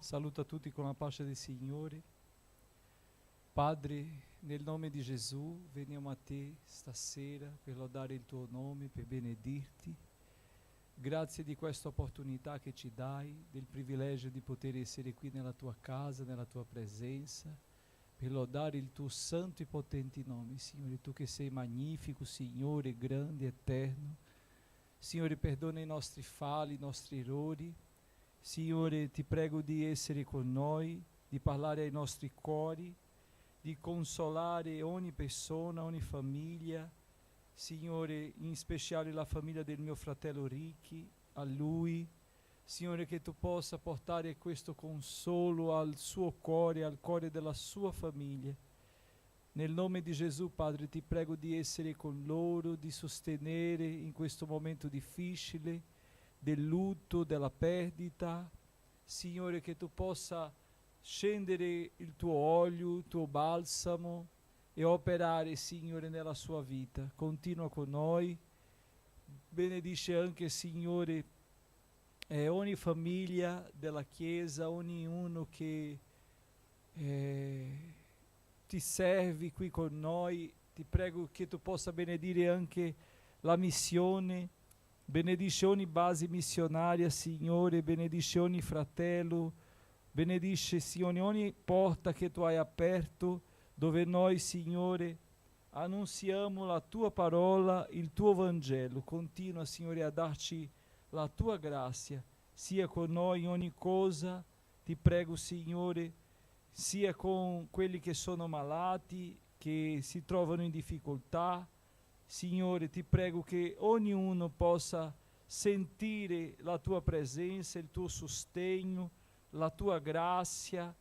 Saluta tutti con la pace del Signore. Padre, nel nome di Gesù, veniamo a te stasera per lodare il tuo nome, per benedirti. Grazie di questa opportunità che ci dai, del privilegio di poter essere qui nella tua casa, nella tua presenza, per lodare il tuo santo e potente nome, Signore. Tu che sei magnifico, Signore, grande, eterno. Signore, perdona i nostri falli, i nostri errori. Signore, ti prego di essere con noi, di parlare ai nostri cuori, di consolare ogni persona, ogni famiglia. Signore, in speciale la famiglia del mio fratello Ricky, a lui. Signore, che tu possa portare questo consolo al suo cuore, al cuore della sua famiglia. Nel nome di Gesù, Padre, ti prego di essere con loro, di sostenere in questo momento difficile, del lutto, della perdita. Signore, che tu possa scendere il tuo olio, il tuo balsamo e operare, Signore, nella sua vita. Continua con noi. Benedice anche, Signore, ogni famiglia della Chiesa, ognuno che ti serve qui con noi. Ti prego che tu possa benedire anche la missione. Benedice ogni base missionaria, Signore, benedice ogni fratello, benedice, Signore, ogni porta che tu hai aperto, dove noi, Signore, annunziamo la tua parola, il tuo Vangelo. Continua, Signore, a darci la tua grazia, sia con noi in ogni cosa. Ti prego, Signore, sia con quelli che sono malati, che si trovano in difficoltà. Signore, ti prego che ognuno possa sentire la tua presenza, il tuo sostegno, la tua grazia,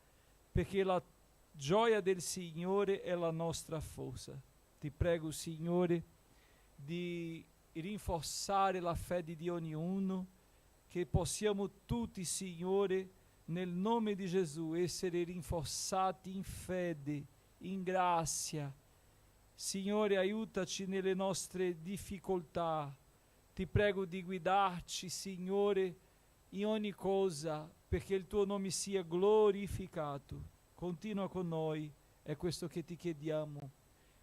perché la gioia del Signore è la nostra forza. Ti prego, Signore, di rinforzare la fede di ognuno, che possiamo tutti, Signore, nel nome di Gesù, essere rinforzati in fede, in grazia. Signore, aiutaci nelle nostre difficoltà. Ti prego di guidarci, Signore, in ogni cosa, perché il tuo nome sia glorificato. Continua con noi, è questo che ti chiediamo.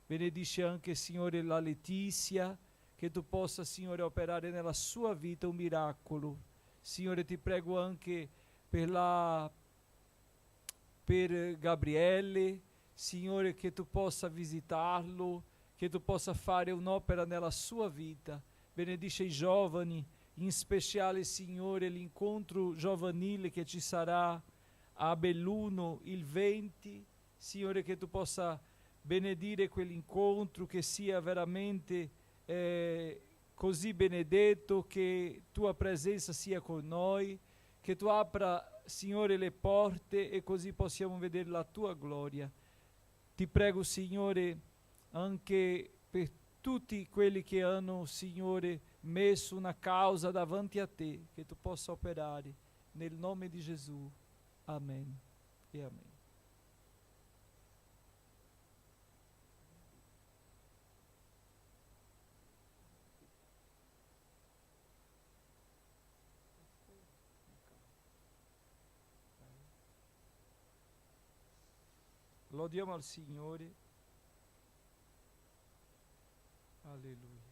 Benedici anche, Signore, la Letizia, che tu possa, Signore, operare nella sua vita un miracolo. Signore, ti prego anche per Gabriele, Signore, che tu possa visitarlo, che tu possa fare un'opera nella sua vita. Benedice i giovani, in speciale, Signore, l'incontro giovanile che ci sarà a Belluno il 20. Signore, che tu possa benedire quell'incontro, che sia veramente così benedetto, che tua presenza sia con noi, che tu apra, Signore, le porte e così possiamo vedere la tua gloria. Ti prego, Signore, anche per tutti quelli che hanno, Signore, messo una causa davanti a te, che tu possa operare, nel nome di Gesù. Amen e amen. Lodiamo al Signore. Alleluia.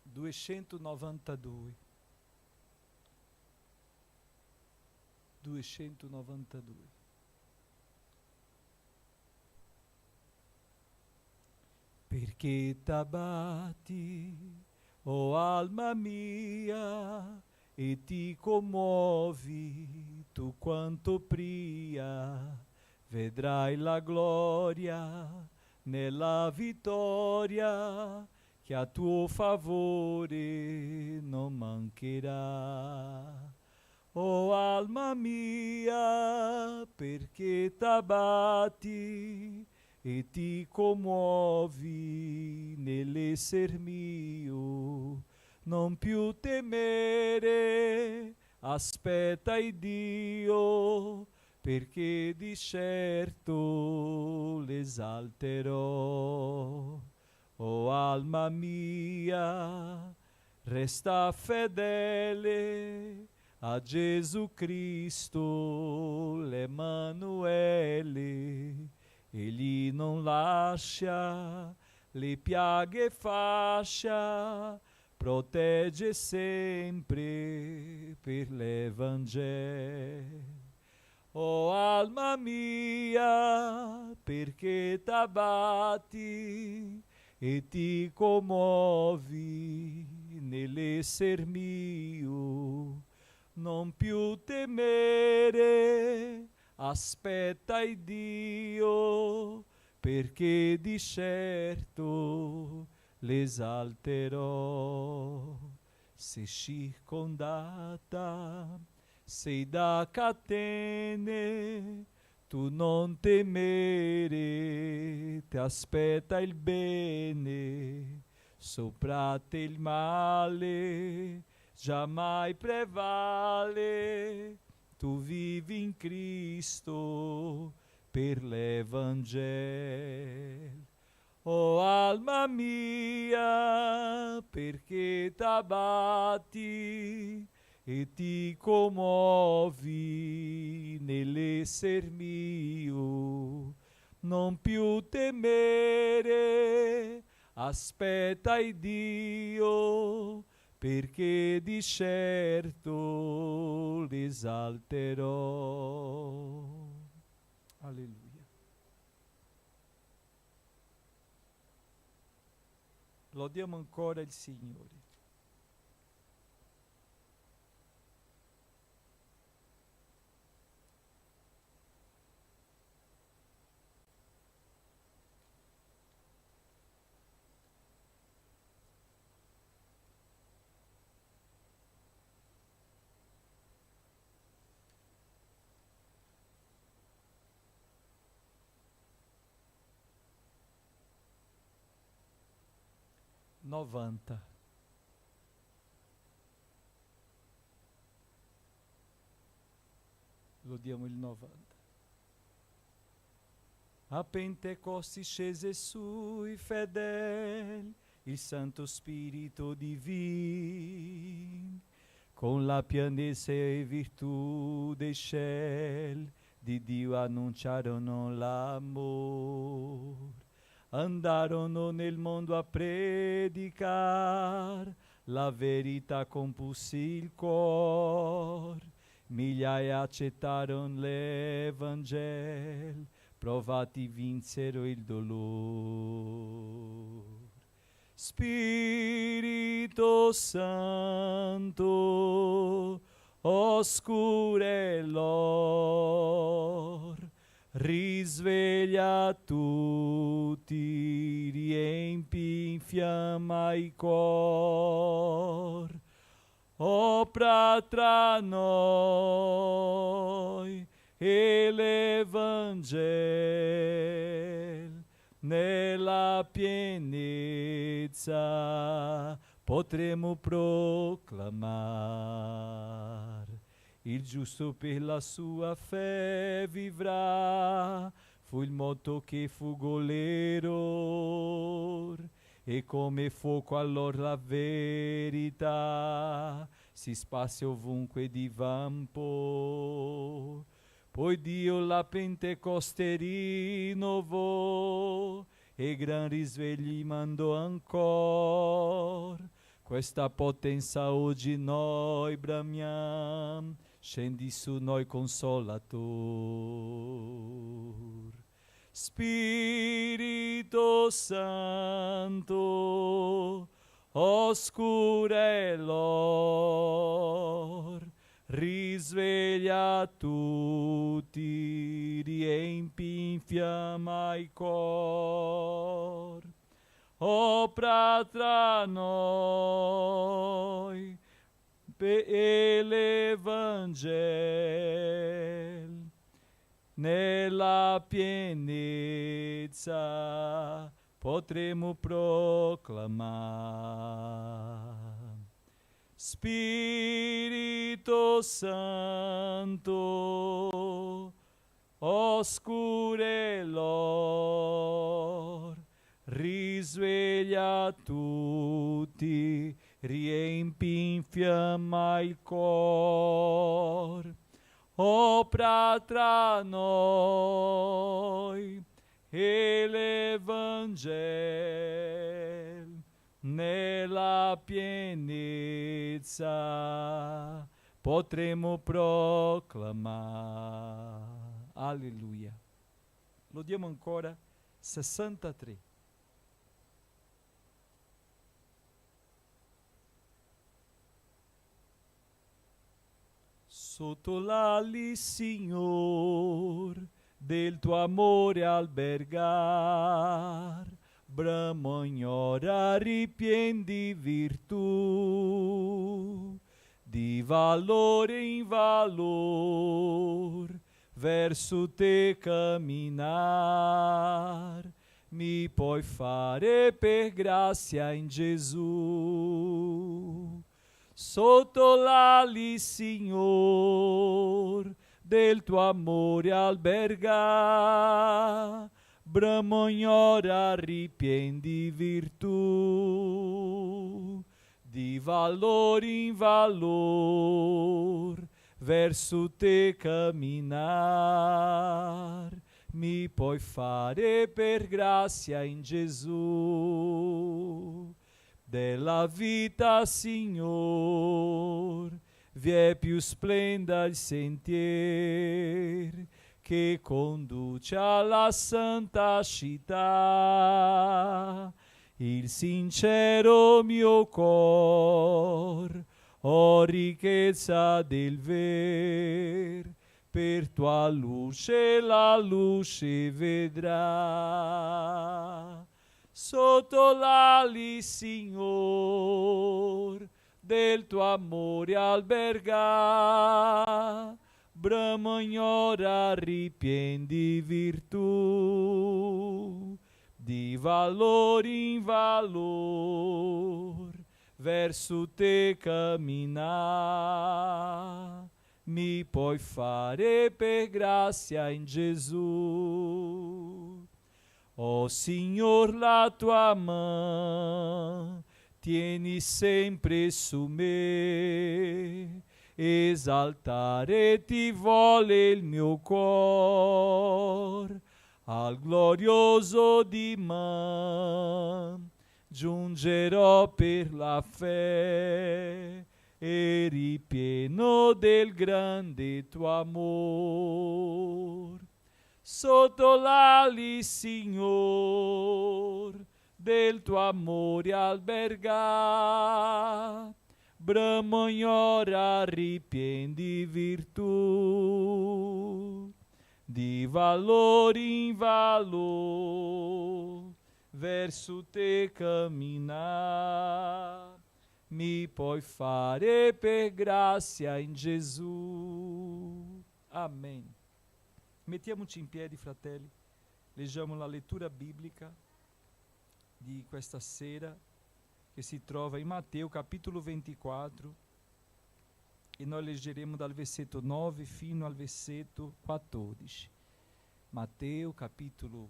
Duecentonovantadue. Perché t'abbatti, o alma mia, e ti commuovi tu quanto pria, vedrai la gloria nella vittoria che a tuo favore non mancherà. O alma mia, perché t'abbatti e ti commuovi nell'esser mio, non più temere, aspetta il Dio, perché di certo l'esalterò. O alma mia, resta fedele a Gesù Cristo, l'Emanuele. Egli non lascia le piaghe fascia, protegge sempre per l'Evangelo. O alma mia, perché t'abbatti e ti commuovi nell'esser mio? Non più temere, aspetta il Dio, perché di certo l'esalterò. Se circondata sei da catene, tu non temere, ti aspetta il bene, sopra te il male giammai prevale, tu vivi in Cristo per l'Evangelo. O alma mia, perché t'abbatti e ti commuovi nell'esser mio? Non più temere, aspetta il Dio, perché di certo l'esalterò. Alleluia. Lodiamo ancora il Signore. Novanta. Lodiamo il 90. A Pentecoste scese sui fedeli il Santo Spirito divino, con la pienezza e virtù dei cieli di Dio annunciarono l'amore. Andarono nel mondo a predicare la verità con il cuore. Migliaia accettarono l'Evangelo, provati vinsero il dolore. Spirito Santo, oscure l'or, risveglia tutti, riempi in fiamma i cor. Opra tra noi e l'Evangelo nella pienezza potremo proclamare. Il giusto per la sua fede vivrà, fu il motto che fu l'errore, e come fuoco allora la verità si sparse ovunque di vampo. Poi Dio la Pentecoste rinnovò e gran risvegli mandò ancora. Questa potenza oggi noi bramiamo, scendi su noi consolator. Spirito Santo, oscure l'or, risveglia tutti, riempi in fiamma i cor. Opra tra noi e l'Evangelo nella pienezza potremo proclamare. Spirito Santo, oscure l'or, risveglia tutti, riempi in fiamma il cor, opra tra noi e l'Evangel nella pienezza potremo proclamare. Alleluia. Lodiamo ancora 63. Sotto l'ali, Signor, del tuo amore albergar, bramo ignora ripien di virtù, di valore in valor, verso te camminar, mi puoi fare per grazia in Gesù. Sotto l'ali, Signor, del tuo amore alberga, bramo ignora ripien di virtù, di valor in valor, verso te camminar, mi puoi fare per grazia in Gesù. Della vita, Signor, vi è più splenda il sentier che conduce alla santa città. Il sincero mio cor, oh ricchezza del ver, per tua luce la luce vedrà. Sotto l'ali, Signor, del tuo amore alberga, bramo ignora ripien di virtù, di valor in valor, verso te camminar, mi puoi fare per grazia in Gesù. Oh Signor, la tua mano tieni sempre su me, esaltare ti vuole il mio cuore, al glorioso dimani giungerò per la fede e ripieno del grande tuo amor. Sotto l'ali, Signor, del tuo amore alberga, bramo ignora ripien di virtù, di valore in valor, verso te camminar, mi puoi fare per grazia in Gesù. Amen. Mettiamoci in piedi, fratelli, leggiamo la lettura biblica di questa sera che si trova in Matteo capitolo 24 e noi leggeremo dal versetto 9 fino al versetto 14. Matteo capitolo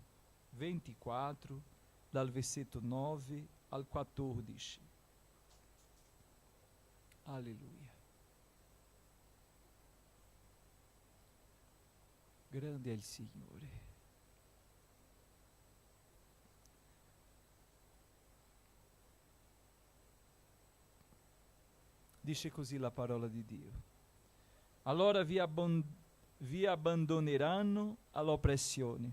24 dal versetto 9 al 14. Alleluia. Grande è il Signore. Dice così la parola di Dio. Allora vi abbandoneranno all'oppressione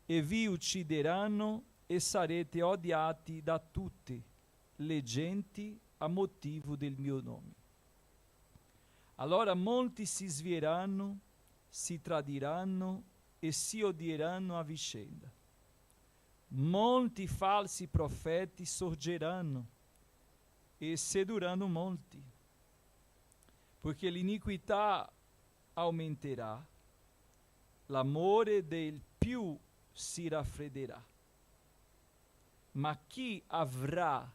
e vi uccideranno e sarete odiati da tutte le genti a motivo del mio nome. Allora molti si svieranno, si tradiranno e si odieranno a vicenda. Molti falsi profeti sorgeranno e sedurranno molti, poiché l'iniquità aumenterà, l'amore del più si raffredderà. Ma chi avrà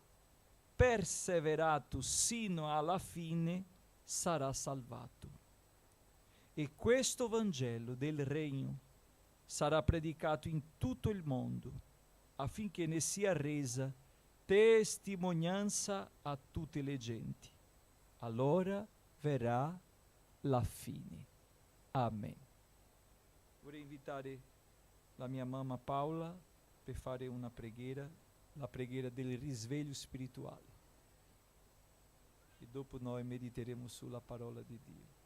perseverato sino alla fine sarà salvato. e questo Vangelo del Regno sarà predicato in tutto il mondo, affinché ne sia resa testimonianza a tutte le genti. Allora verrà la fine. Amen. Vorrei invitare la mia mamma Paola per fare una preghiera, la preghiera del risveglio spirituale. E dopo noi mediteremo sulla parola di Dio.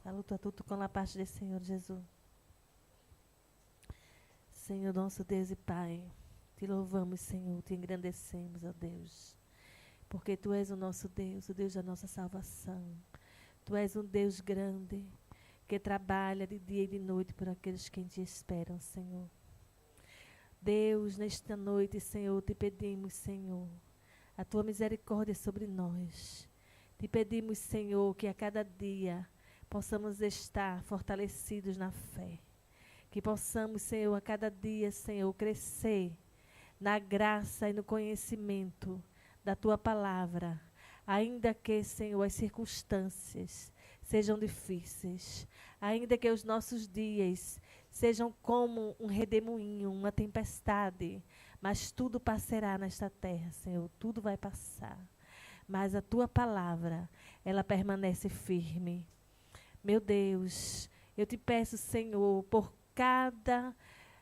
Saluto a tudo com a paz do Senhor Jesus. Senhor, nosso Deus e Pai, te louvamos, Senhor, te engrandecemos, ó Deus, porque Tu és o nosso Deus, o Deus da nossa salvação. Tu és um Deus grande, que trabalha de dia e de noite por aqueles que te esperam, Senhor. Deus, nesta noite, Senhor, te pedimos, Senhor, a Tua misericórdia sobre nós. Te pedimos, Senhor, que a cada dia possamos estar fortalecidos na fé. Que possamos, Senhor, a cada dia, Senhor, crescer na graça e no conhecimento da Tua palavra. Ainda que, Senhor, as circunstâncias sejam difíceis. Ainda que os nossos dias sejam como um redemoinho, uma tempestade. Mas tudo passará nesta terra, Senhor. Tudo vai passar. Mas a Tua palavra, ela permanece firme. Meu Deus, eu te peço, Senhor, por cada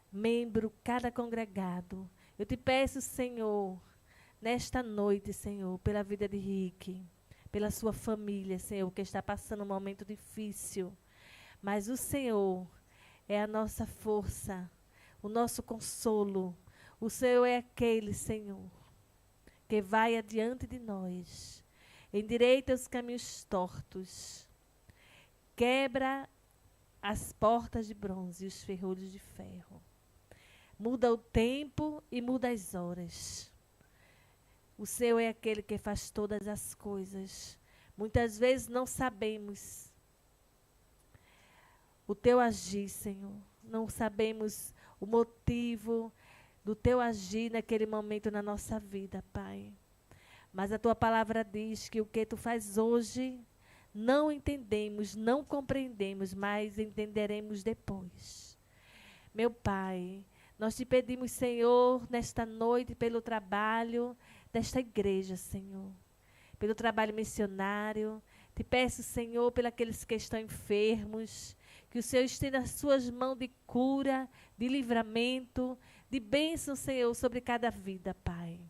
membro, cada congregado. Eu te peço, Senhor, nesta noite, Senhor, pela vida de Rick, pela sua família, Senhor, que está passando um momento difícil. Mas o Senhor é a nossa força, o nosso consolo. O Senhor é aquele, Senhor, que vai adiante de nós, endireita os caminhos tortos. Quebra as portas de bronze e os ferrolhos de ferro. Muda o tempo e muda as horas. O Senhor é aquele que faz todas as coisas. Muitas vezes não sabemos o Teu agir, Senhor. Não sabemos o motivo do Teu agir naquele momento na nossa vida, Pai. Mas a Tua palavra diz que o que Tu faz hoje não entendemos, não compreendemos, mas entenderemos depois. Meu Pai, nós te pedimos, Senhor, nesta noite, pelo trabalho desta igreja, Senhor. Pelo trabalho missionário. Te peço, Senhor, pelos aqueles que estão enfermos, que o Senhor estenda as suas mãos de cura, de livramento, de bênção, Senhor, sobre cada vida, Pai.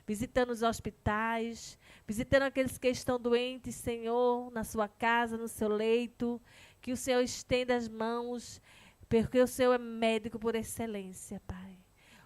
Visitando os hospitais, visitando aqueles que estão doentes, Senhor, na sua casa, no seu leito, que o Senhor estenda as mãos, porque o Senhor é médico por excelência, Pai.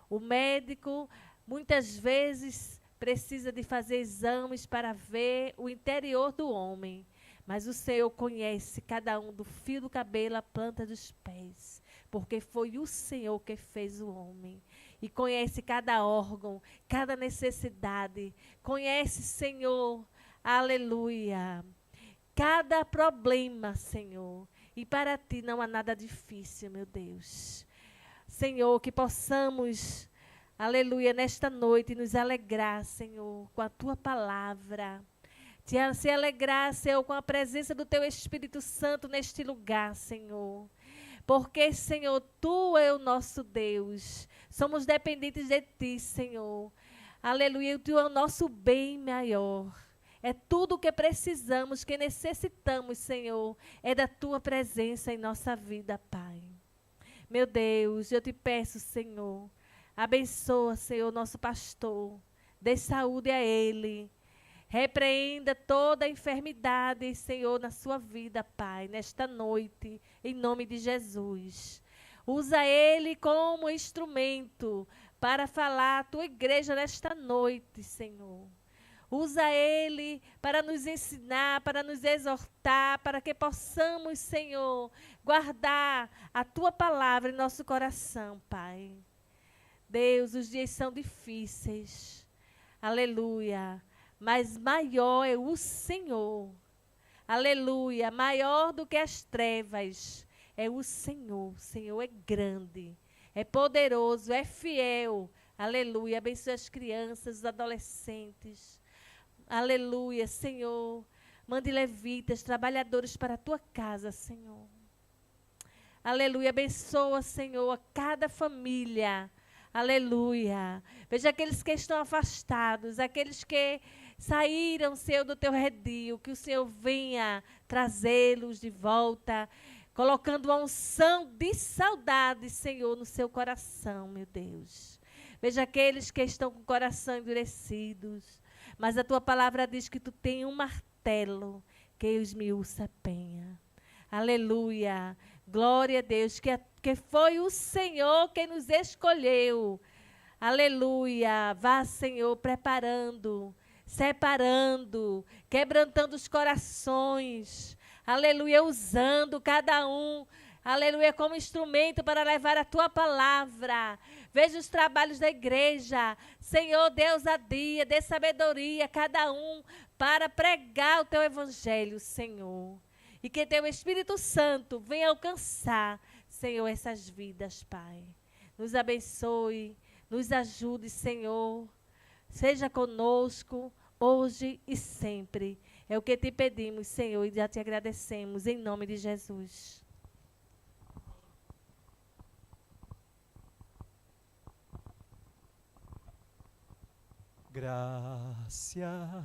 O médico, muitas vezes, precisa de fazer exames para ver o interior do homem, mas o Senhor conhece cada um do fio do cabelo à planta dos pés, porque foi o Senhor que fez o homem. E conhece cada órgão, cada necessidade. Conhece, Senhor, aleluia, cada problema, Senhor. E para Ti não há nada difícil, meu Deus. Senhor, que possamos, aleluia, nesta noite nos alegrar, Senhor, com a Tua palavra. Se alegrar, Senhor, com a presença do Teu Espírito Santo neste lugar, Senhor. Porque, Senhor, Tu é o nosso Deus. Somos dependentes de Ti, Senhor. Aleluia, Tu é o nosso bem maior. É tudo o que precisamos, que necessitamos, Senhor. É da Tua presença em nossa vida, Pai. Meu Deus, eu te peço, Senhor. Abençoa, Senhor, nosso pastor. Dê saúde a ele. Repreenda toda a enfermidade, Senhor, na sua vida, Pai, nesta noite, em nome de Jesus. Usa ele como instrumento para falar à Tua igreja nesta noite, Senhor. Usa ele para nos ensinar, para nos exortar, para que possamos, Senhor, guardar a Tua palavra em nosso coração, Pai. Deus, os dias são difíceis. Aleluia. Mas maior é o Senhor. Aleluia. Maior do que as trevas é o Senhor. O Senhor é grande. é poderoso, é fiel. Aleluia. Abençoe as crianças, os adolescentes. Aleluia, Senhor. Mande levitas, trabalhadores para a tua casa, Senhor. Aleluia. Abençoa, Senhor, a cada família. Aleluia. Veja aqueles que estão afastados, aqueles que saíram, Senhor, do teu redil, que o Senhor venha trazê-los de volta, colocando uma unção de saudade, Senhor, no seu coração, meu Deus. Veja aqueles que estão com o coração endurecidos, mas a tua palavra diz que tu tem um martelo que esmiuça a penha. Aleluia. Glória a Deus, que foi o Senhor quem nos escolheu. Aleluia. Vá, Senhor, preparando, separando, quebrantando os corações. Aleluia, usando cada um, aleluia, como instrumento para levar a tua palavra. Veja os trabalhos da igreja. Senhor, Deus a dia, dê sabedoria a cada um para pregar o teu evangelho, Senhor. E que teu Espírito Santo venha alcançar, Senhor, essas vidas, Pai. Nos abençoe, nos ajude, Senhor. Seja conosco, hoje e sempre. É o que te pedimos, Senhor, e já te agradecemos, em nome de Jesus. Gracia,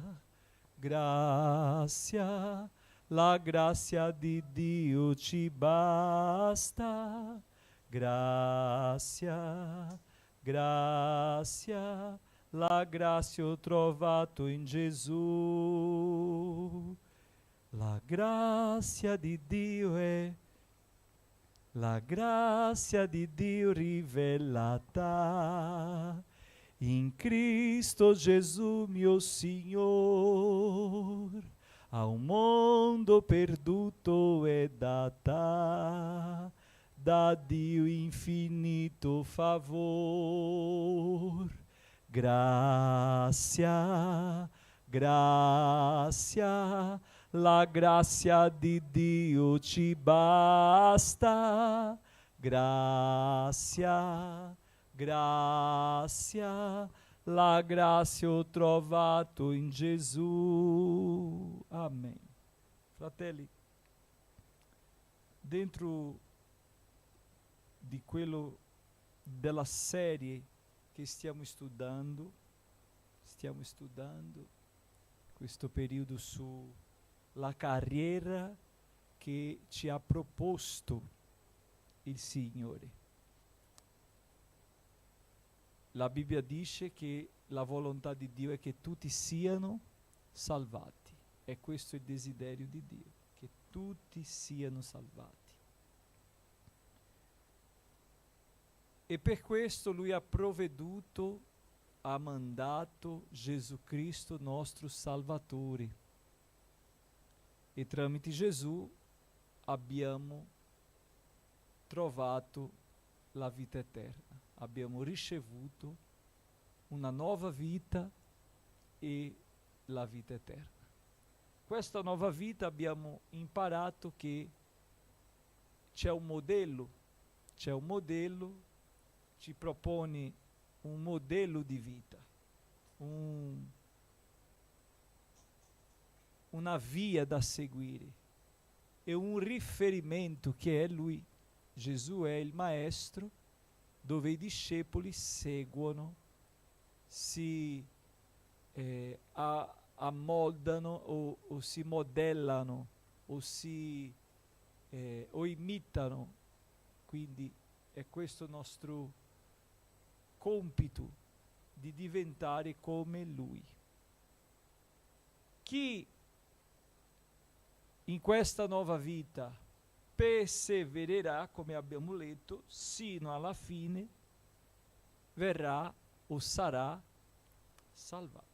gracia, la grazia di Dio ci basta. Gracia, gracia, la grazia ho trovato in Gesù. La grazia di Dio è la grazia di Dio rivelata in Cristo Gesù mio Signor. A un mondo perduto è data da Dio infinito favor. Gracia, gracia, la grazia di Dio ci basta. Gracia, gracia, la grazia ho trovato in Gesù. Amém. Fratelli, dentro di quello della serie che stiamo studiando questo periodo sulla carriera che ci ha proposto il Signore. La Bibbia dice che la volontà di Dio è che tutti siano salvati. È questo il desiderio di Dio, che tutti siano salvati. E per questo Lui ha provveduto, ha mandato Gesù Cristo nostro Salvatore. E tramite Gesù abbiamo trovato la vita eterna. Abbiamo ricevuto una nuova vita e la vita eterna. Questa nuova vita abbiamo imparato che c'è un modello, ci propone un modello di vita, una via da seguire e un riferimento che è Lui. Gesù è il Maestro dove i discepoli seguono, si ammoldano o si modellano o imitano. Quindi è questo nostro compito di diventare come Lui. Chi in questa nuova vita persevererà, come abbiamo letto, sino alla fine, verrà o sarà salvato.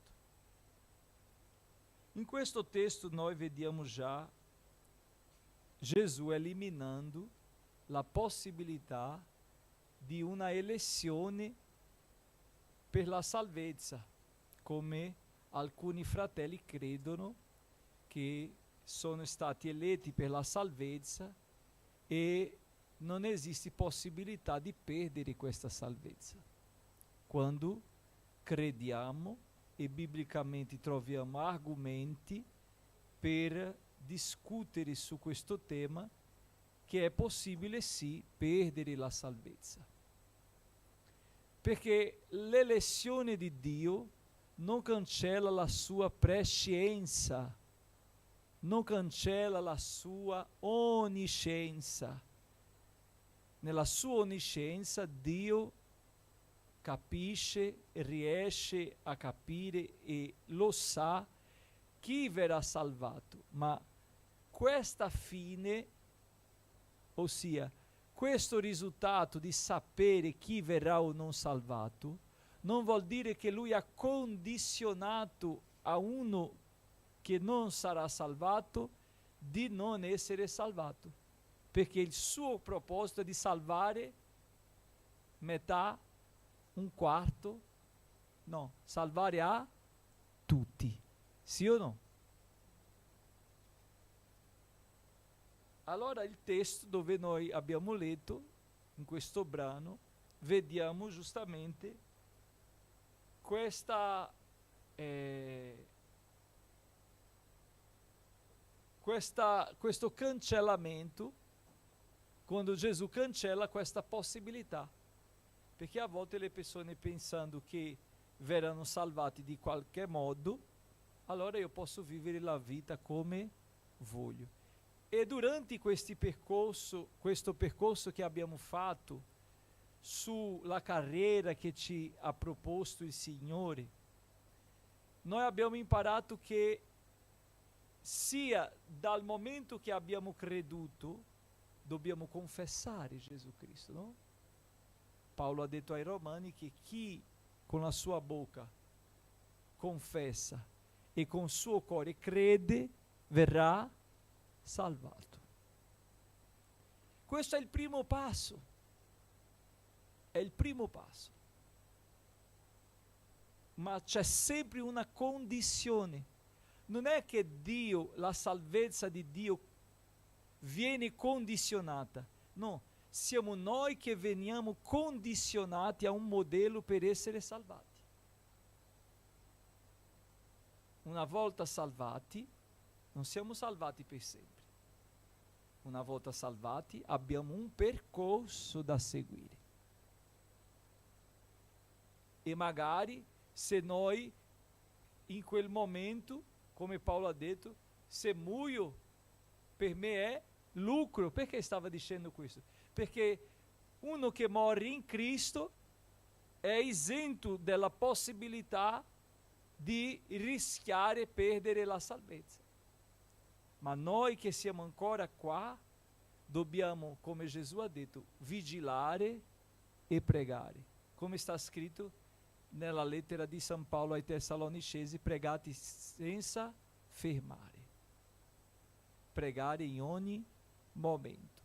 In questo testo noi vediamo già Gesù eliminando la possibilità di una elezione per la salvezza, come alcuni fratelli credono che sono stati eletti per la salvezza e non esiste possibilità di perdere questa salvezza. Quando crediamo e biblicamente troviamo argomenti per discutere su questo tema, che è possibile sì perdere la salvezza. Perché l'elezione di Dio non cancella la sua prescienza, non cancella la sua onniscienza. Nella sua onniscienza Dio capisce, riesce a capire e lo sa chi verrà salvato, ma questa fine, ossia questo risultato di sapere chi verrà o non salvato, non vuol dire che lui ha condizionato a uno che non sarà salvato di non essere salvato, perché il suo proposito è di salvare metà, un quarto, no, salvare a tutti, sì o no? Allora il testo dove noi abbiamo letto, in questo brano, vediamo giustamente questo cancellamento, quando Gesù cancella questa possibilità. Perché a volte le persone, pensando che verranno salvati di qualche modo, allora io posso vivere la vita come voglio. E durante questo percorso che abbiamo fatto sulla carriera che ci ha proposto il Signore, noi abbiamo imparato che sia dal momento che abbiamo creduto, dobbiamo confessare Gesù Cristo, no? Paolo ha detto ai Romani che chi con la sua bocca confessa e con il suo cuore crede, verrà salvato. Questo è il primo passo. È il primo passo. Ma c'è sempre una condizione. Non è che Dio, la salvezza di Dio viene condizionata. No, siamo noi che veniamo condizionati a un modello per essere salvati. Una volta salvati, non siamo salvati per sempre. Una volta salvati, abbiamo un percorso da seguire. E magari, se noi, in quel momento, come Paolo ha detto, se muoio, per me è lucro. Perché stava dicendo questo? Perché uno che muore in Cristo è esento della possibilità di rischiare e perdere la salvezza. Ma noi che siamo ancora qua, dobbiamo, come Gesù ha detto, vigilare e pregare. Come sta scritto nella lettera di San Paolo ai Tessalonicesi, pregate senza fermare. Pregare in ogni momento.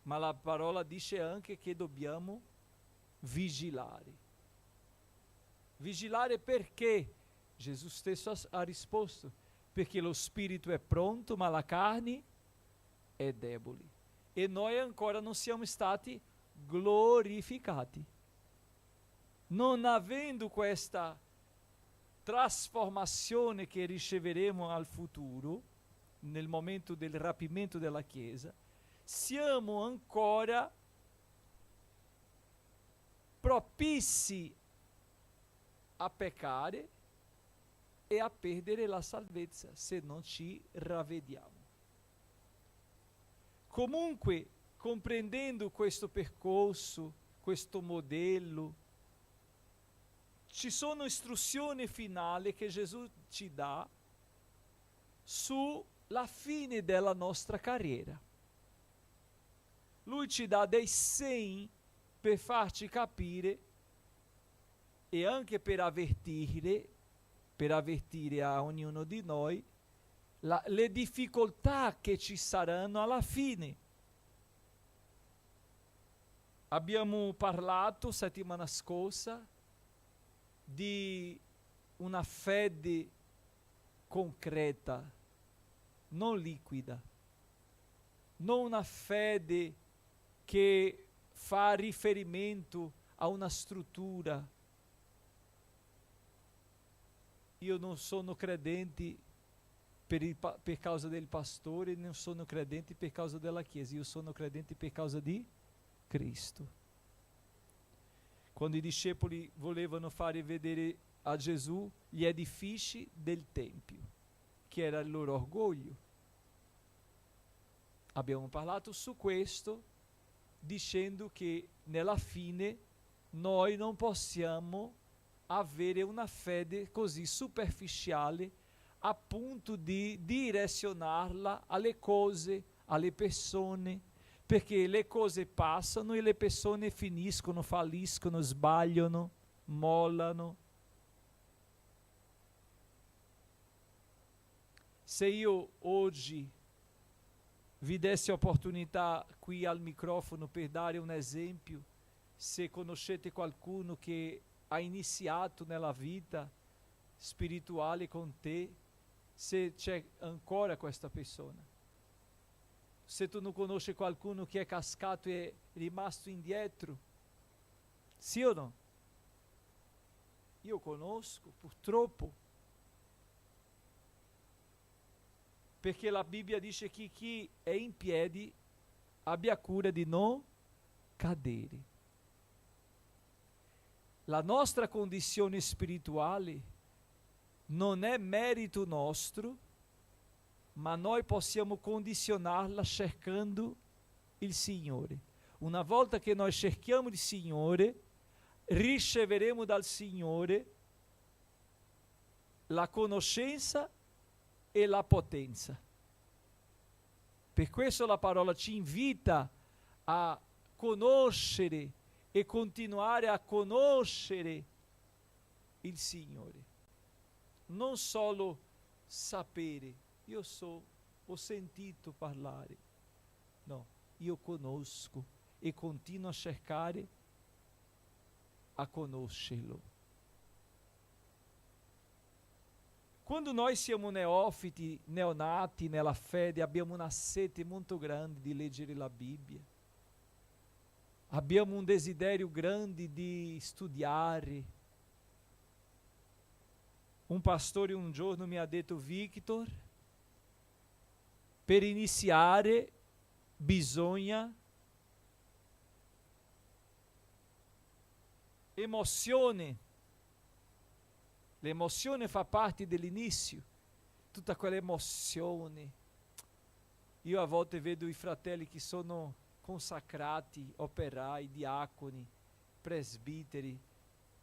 Ma la parola dice anche che dobbiamo vigilare. Vigilare perché? Gesù stesso ha risposto, perché lo spirito è pronto, ma la carne è debole. E noi ancora non siamo stati glorificati. Non avendo questa trasformazione che riceveremo al futuro, nel momento del rapimento della Chiesa, siamo ancora propizi a peccare e a perdere la salvezza se non ci ravvediamo. Comunque, comprendendo questo percorso, questo modello, ci sono istruzioni finali che Gesù ci dà sulla fine della nostra carriera. Lui ci dà dei segni per farci capire e anche per avvertire a ognuno di noi le difficoltà che ci saranno alla fine. Abbiamo parlato settimana scorsa di una fede concreta, non liquida. non una fede che fa riferimento a una struttura. Io non sono credente per causa del pastore, non sono credente per causa della Chiesa, io sono credente per causa di Cristo. Quando i discepoli volevano fare vedere a Gesù gli edifici del Tempio, che era il loro orgoglio. Abbiamo parlato su questo, dicendo che nella fine noi non possiamo avere una fede così superficiale a punto di direzionarla alle cose, alle persone, perché le cose passano e le persone finiscono, falliscono, sbagliano, mollano. Se io oggi vi dessi opportunità qui al microfono per dare un esempio, se conoscete qualcuno che ha iniziato nella vita spirituale con te, se c'è ancora questa persona. Se tu non conosci qualcuno che è cascato e è rimasto indietro, sì o no? Io conosco, purtroppo, perché la Bibbia dice che chi è in piedi abbia cura di non cadere. La nostra condizione spirituale non è merito nostro, ma noi possiamo condizionarla cercando il Signore. Una volta che noi cerchiamo il Signore, riceveremo dal Signore la conoscenza e la potenza. Per questo la parola ci invita a conoscere e continuare a conoscere il Signore. Non solo sapere, io ho sentito parlare. No, io conosco e continuo a cercare a conoscerlo. Quando noi siamo neofiti, neonati nella fede, abbiamo una sete molto grande di leggere la Bibbia. Abbiamo un desiderio grande di studiare. Un pastore un giorno mi ha detto: Victor, per iniziare bisogna emozione. L'emozione fa parte dell'inizio, tutta quella emozione. Io a volte vedo i fratelli che sono consacrati, operai, diaconi, presbiteri,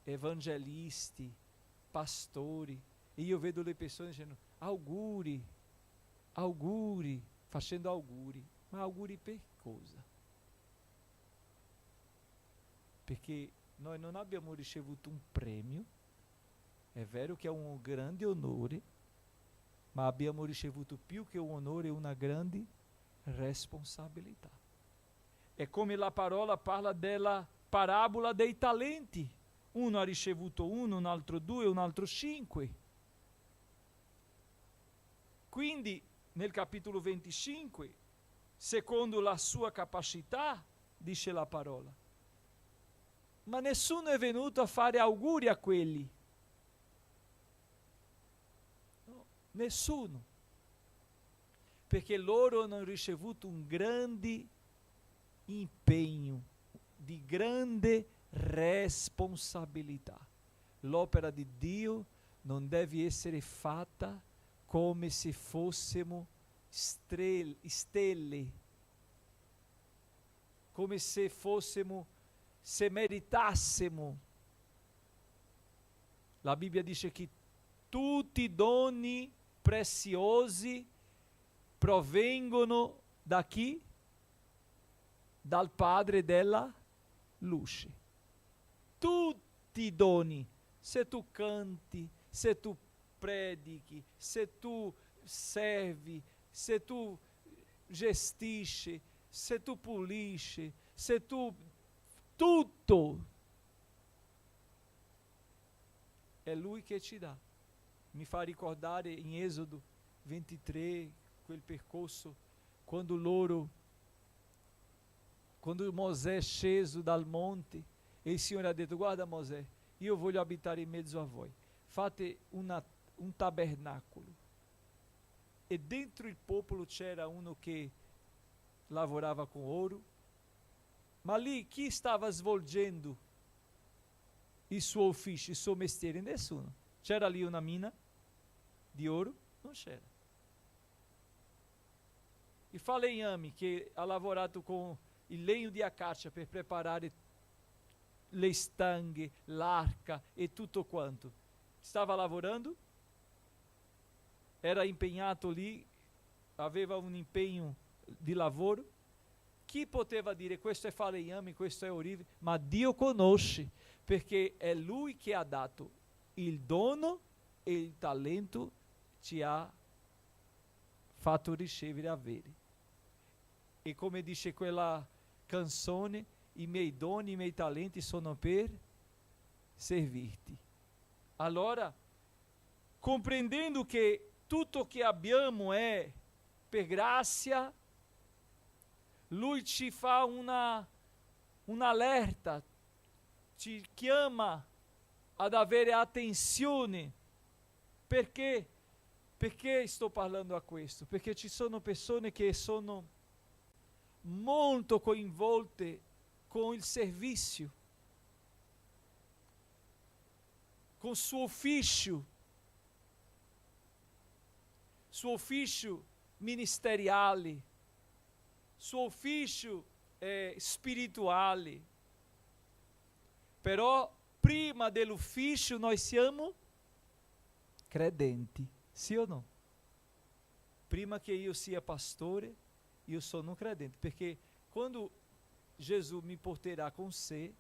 evangelisti, pastori, e io vedo le persone dicendo auguri, auguri, facendo auguri. Ma auguri per cosa? Perché noi non abbiamo ricevuto un premio. È vero che è un grande onore, ma abbiamo ricevuto più che un onore, una grande responsabilità. È come la parola parla della parabola dei talenti. Uno ha ricevuto uno, un altro 2, un altro 5. Quindi nel capitolo 25, secondo la sua capacità, dice la parola. Ma nessuno è venuto a fare auguri a quelli. Nessuno, perché loro hanno ricevuto un grande impegno, di grande responsabilità. L'opera di Dio non deve essere fatta come se fossimo stelle, come se fossimo, se meritassimo. La Bibbia dice che tutti i doni preziosi provengono da chi? Dal Padre della luce. Tutti i doni, se tu canti, se tu predichi, se tu servi, se tu gestisci, se tu pulisci, se tu tutto è Lui che ci dà. Mi fa ricordare in Esodo 23 quel percorso, quando loro quando Mosè è sceso dal monte, e il Signore ha detto: guarda Mosè, io voglio abitare in mezzo a voi, fate un tabernacolo. E dentro il popolo c'era uno che lavorava con ouro, ma lì chi stava svolgendo il suo ufficio, il suo mestiere? Nessuno. C'era lì una mina di ouro? Non c'era. Il falegname che ha lavorato con il legno di acacia per preparare le stanghe, l'arca e tutto quanto, stava lavorando? Era impegnato lì? Aveva un impegno di lavoro? Chi poteva dire questo è falegname, questo è ourive? Ma Dio conosce, perché è Lui che ha dato il dono e il talento, ci ha fatto ricevere, avere. E come dice quella canzone, i miei doni, i miei talenti sono per servirti. Allora, compreendendo che tutto che abbiamo è per grazia, Lui ci fa un alerta, ci chiama ad avere attenzione. Perché? Perché sto parlando a questo? Perché ci sono persone che sono molto coinvolte con il servizio, con suo ufficio ministeriale, suo ufficio spirituale. Però prima dell'ufficio noi siamo credenti, sì o no? Prima che io sia pastore, io sono un credente, perché quando Gesù mi porterà con sé,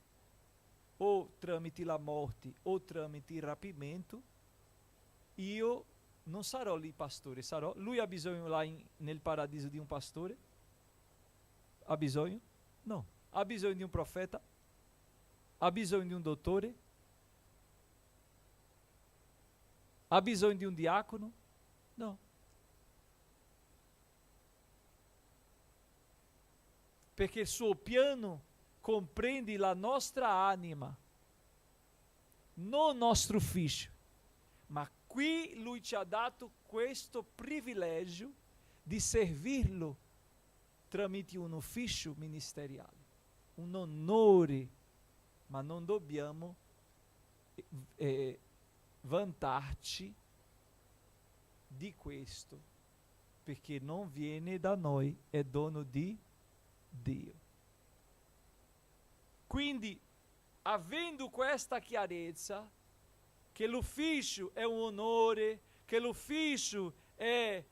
o tramite la morte o tramite il rapimento, io non sarò lì pastore, lui ha bisogno là nel paradiso di un pastore? Ha bisogno? No. Ha bisogno di un profeta? Ha bisogno di un dottore? Ha bisogno di un diacono? No. Perché il suo piano comprende la nostra anima, non il nostro ufficio. Ma qui Lui ci ha dato questo privilegio di servirlo tramite un ufficio ministeriale, un onore, ma non dobbiamo vantarci di questo, perché non viene da noi, è dono di Dio. Quindi, avendo questa chiarezza, che l'ufficio è un onore, che l'ufficio è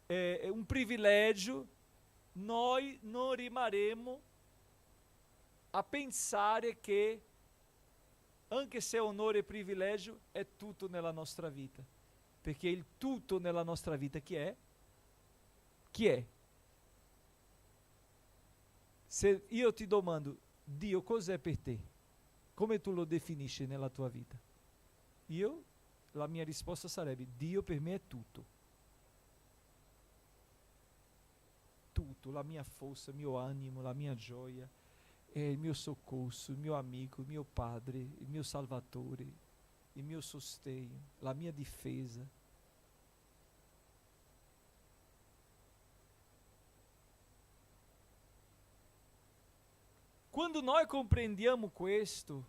un privilegio, noi non rimarremo a pensare che, anche se onore e privilegio, è tutto nella nostra vita. Perché il tutto nella nostra vita chi è? Chi è? Se io ti domando, Dio cos'è per te? Come tu lo definisci nella tua vita? La mia risposta sarebbe: Dio per me è tutto. Tutto, la mia forza, il mio animo, la mia gioia, il mio soccorso, il mio amico, il mio padre, il mio salvatore, il mio sostegno, la mia difesa. Quando noi compreendiamo questo,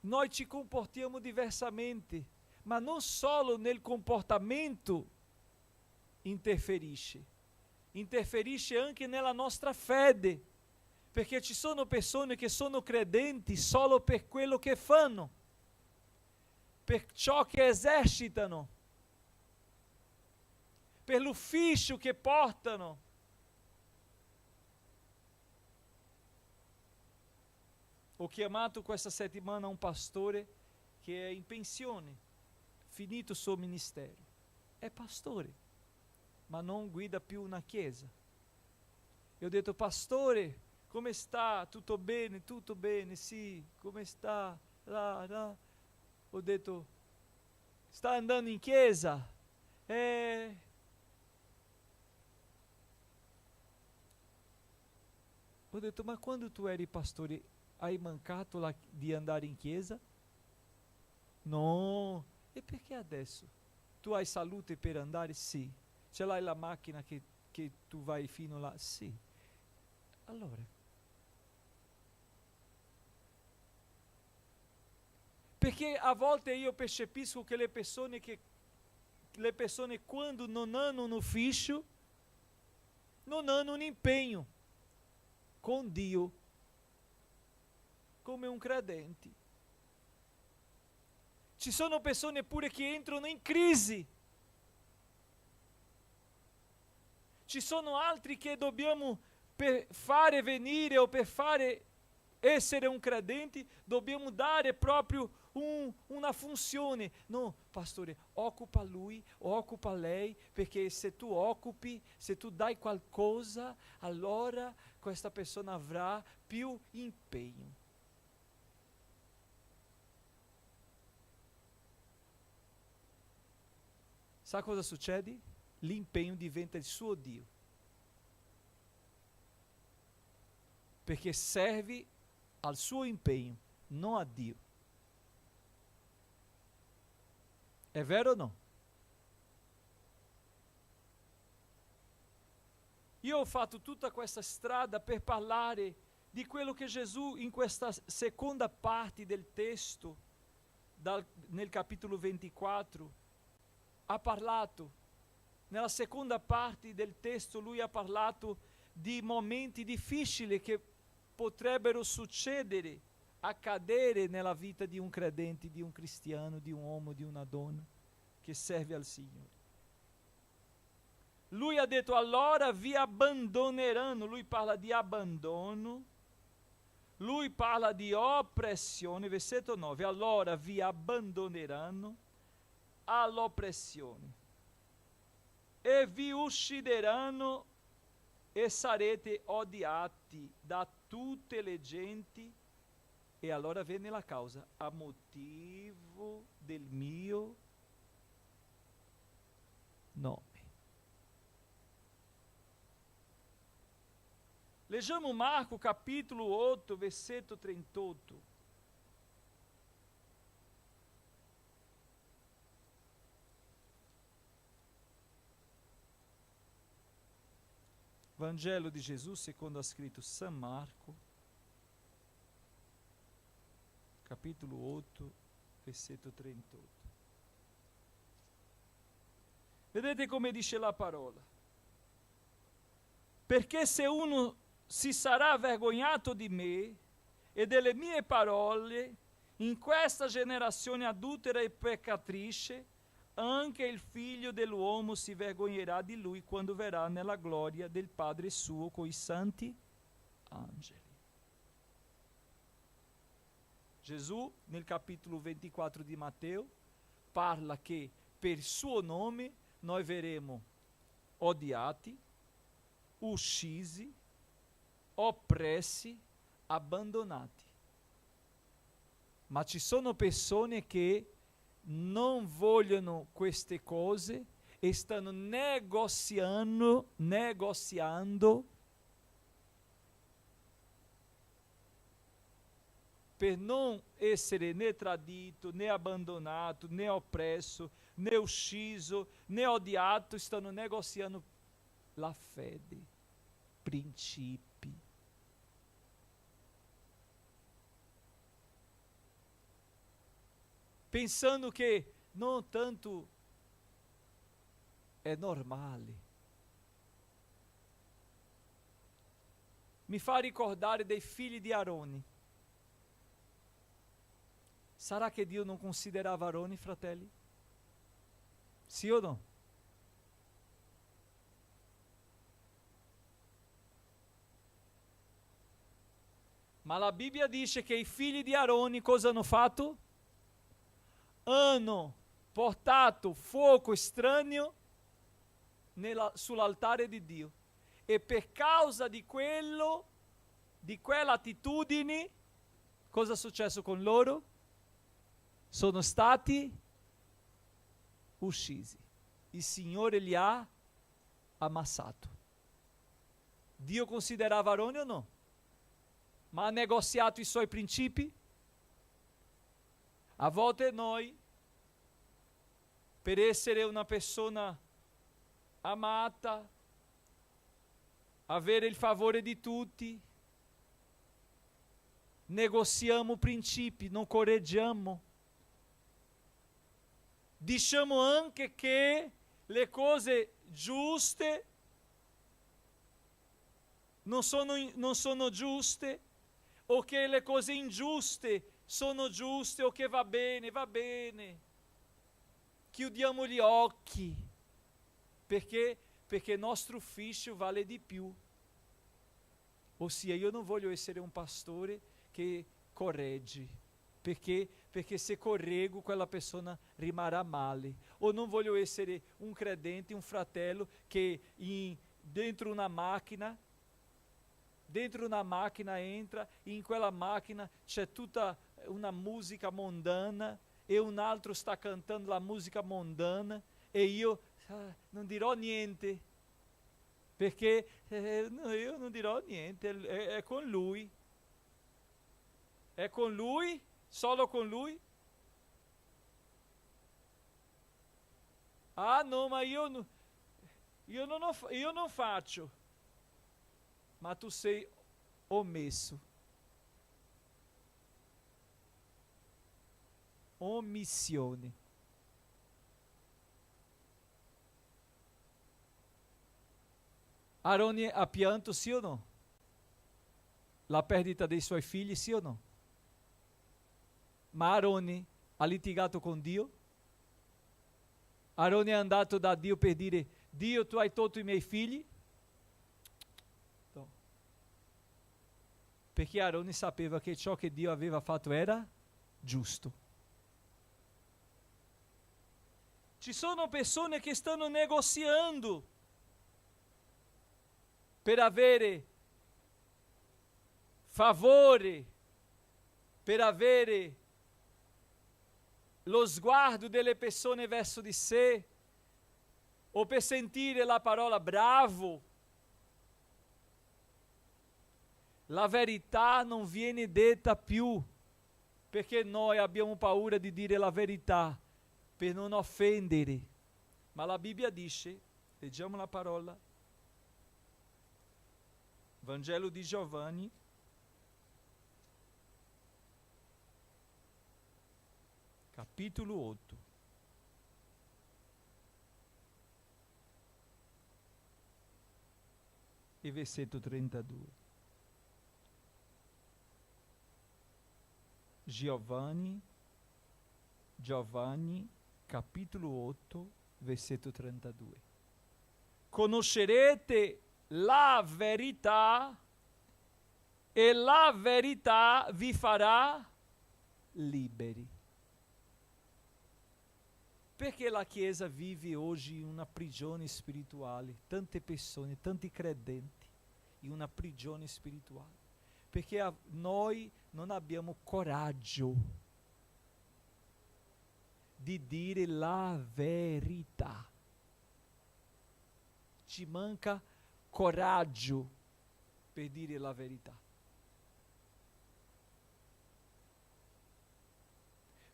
noi ci comportiamo diversamente, ma non solo nel comportamento interferisce anche nella nostra fede, perché ci sono persone che sono credenti solo per quello che fanno, per ciò che esercitano, per l'ufficio che portano. Ho chiamato questa settimana un pastore che è in pensione, finito il suo ministero. È pastore, ma non guida più una chiesa. E ho detto: pastore, come sta? Tutto bene? Tutto bene, sì. Come sta? Là. Ho detto: sta andando in chiesa? Ho detto, ma quando tu eri pastore hai mancato di andare in chiesa? No. E perché adesso? Tu hai salute per andare? Sì. Ce l'hai la macchina che tu vai fino là? Sì. Allora, perché a volte io percepisco che le persone quando non hanno un ufficio, non hanno un impegno con Dio, come un credente. Ci sono persone pure che entrano in crisi. Ci sono altri che dobbiamo, per fare venire o per fare essere un credente, dobbiamo dare proprio una funzione. No, pastore, occupa lui, occupa lei, perché se tu occupi, se tu dai qualcosa, allora questa persona avrà più impegno. Sa cosa succede? L'impegno diventa il suo Dio. Perché serve al suo impegno, non a Dio. È vero o no? Io ho fatto tutta questa strada per parlare di quello che Gesù in questa seconda parte del testo, nel capitolo 24, ha parlato. Nella seconda parte del testo lui ha parlato di momenti difficili che potrebbero succedere, accadere nella vita di un credente, di un cristiano, di un uomo, di una donna che serve al Signore. Lui ha detto, allora vi abbandoneranno. Lui parla di abbandono, lui parla di oppressione. Versetto 9, allora vi abbandoneranno all'oppressione e vi uccideranno e sarete odiati da tutte le genti. E allora viene la causa, a motivo del mio nome. Leggiamo Marco capitolo 8, versetto 38. Vangelo di Gesù secondo ha scritto San Marco, capitolo 8, versetto 38. Vedete come dice la parola? Perché se uno si sarà vergognato di me e delle mie parole in questa generazione adultera e peccatrice, anche il figlio dell'uomo si vergognerà di lui quando verrà nella gloria del Padre suo coi santi angeli. Gesù nel capitolo 24 di Matteo parla che per il suo nome noi verremo odiati, uccisi, oppressi, abbandonati. Ma ci sono persone che non vogliono queste cose e stanno negoziando per non essere né tradito, né abbandonato, né oppresso, né ucciso, né odiato, stanno negoziando la fede, princìpi. Pensando che non tanto è normale. Mi fa ricordare dei figli di Arone. Sarà che Dio non considerava Arone, fratelli? Sì o no? Ma la Bibbia dice che i figli di Arone cosa hanno fatto? Hanno portato fuoco estraneo sull'altare di Dio. E per causa di quell'attitudine, cosa è successo con loro? Sono stati uccisi. Il Signore li ha ammassato. Dio considerava Arone o no? ma ha negoziato i suoi principi? A volte noi, per essere una persona amata, avere il favore di tutti, negoziamo principi, non correggiamo. Diciamo anche che le cose giuste non sono giuste, o che le cose ingiuste sono giuste, o che va bene, va bene. Chiudiamo gli occhi, perché il nostro ufficio vale di più. Ossia, io non voglio essere un pastore che corregge, perché se correggo quella persona rimarrà male. O non voglio essere un credente, un fratello che dentro una macchina entra, e in quella macchina c'è tutta una musica mondana e un altro sta cantando la musica mondana e io non dirò niente, perché no, io non dirò niente, è con lui. È con lui? Solo con lui? Ah no, ma io non faccio. Ma tu sei omesso. Omissione. Arone ha pianto, sì o no? La perdita dei suoi figli, sì o no? Ma Arone ha litigato con Dio? Arone è andato da Dio per dire: Dio, tu hai tolto i miei figli? No. Perché Arone sapeva che ciò che Dio aveva fatto era giusto. Ci sono persone che stanno negoziando per avere favore, per avere lo sguardo delle persone verso di sé, o per sentire la parola bravo. La verità non viene detta più, perché noi abbiamo paura di dire la verità, per non offendere. Ma la Bibbia dice, leggiamo la parola, Vangelo di Giovanni, capitolo 8. E versetto 32. Giovanni, capitolo 8, versetto 32. Conoscerete la verità e la verità vi farà liberi. Perché la Chiesa vive oggi in una prigione spirituale? Tante persone, tanti credenti in una prigione spirituale. Perché noi non abbiamo coraggio di dire la verità. Ci manca coraggio per dire la verità.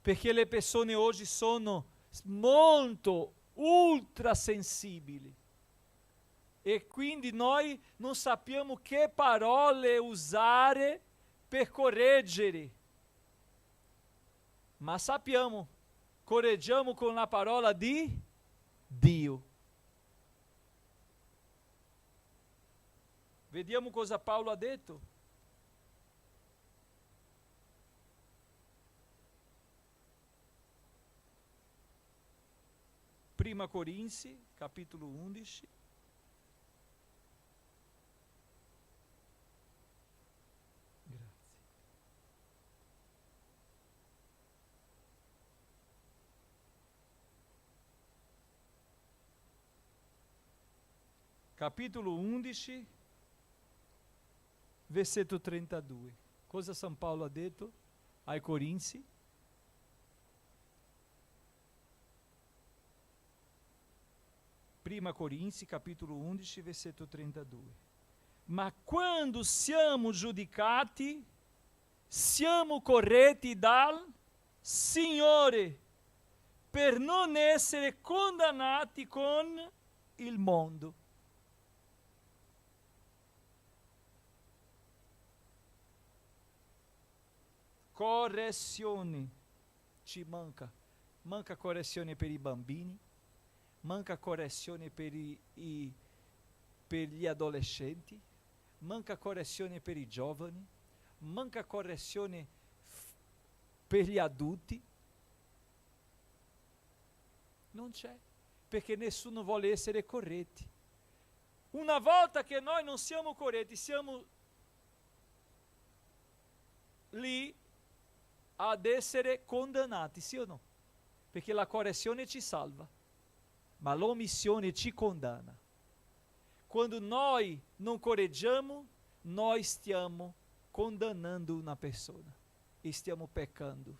Perché le persone oggi sono molto ultra sensibili e quindi noi non sappiamo che parole usare per correggere, ma sappiamo, correggiamo con la parola di Dio. Vediamo cosa Paolo ha detto. Prima Corinzi, capitolo 11. Grazie. Capitolo 11, versetto 32. Cosa San Paolo ha detto ai Corinzi? Prima Corinzi, capitolo 11, versetto 32. Ma quando siamo giudicati, siamo corretti dal Signore per non essere condannati con il mondo. Correzione ci manca. Manca correzione per i bambini, manca correzione per gli adolescenti, manca correzione per i giovani, manca correzione per gli adulti. Non c'è, perché nessuno vuole essere corretti. Una volta che noi non siamo corretti, siamo lì ad essere condannati, sì o no? Perché la correzione ci salva, ma l'omissione ci condanna. Quando noi non correggiamo, noi stiamo condannando una persona e stiamo peccando,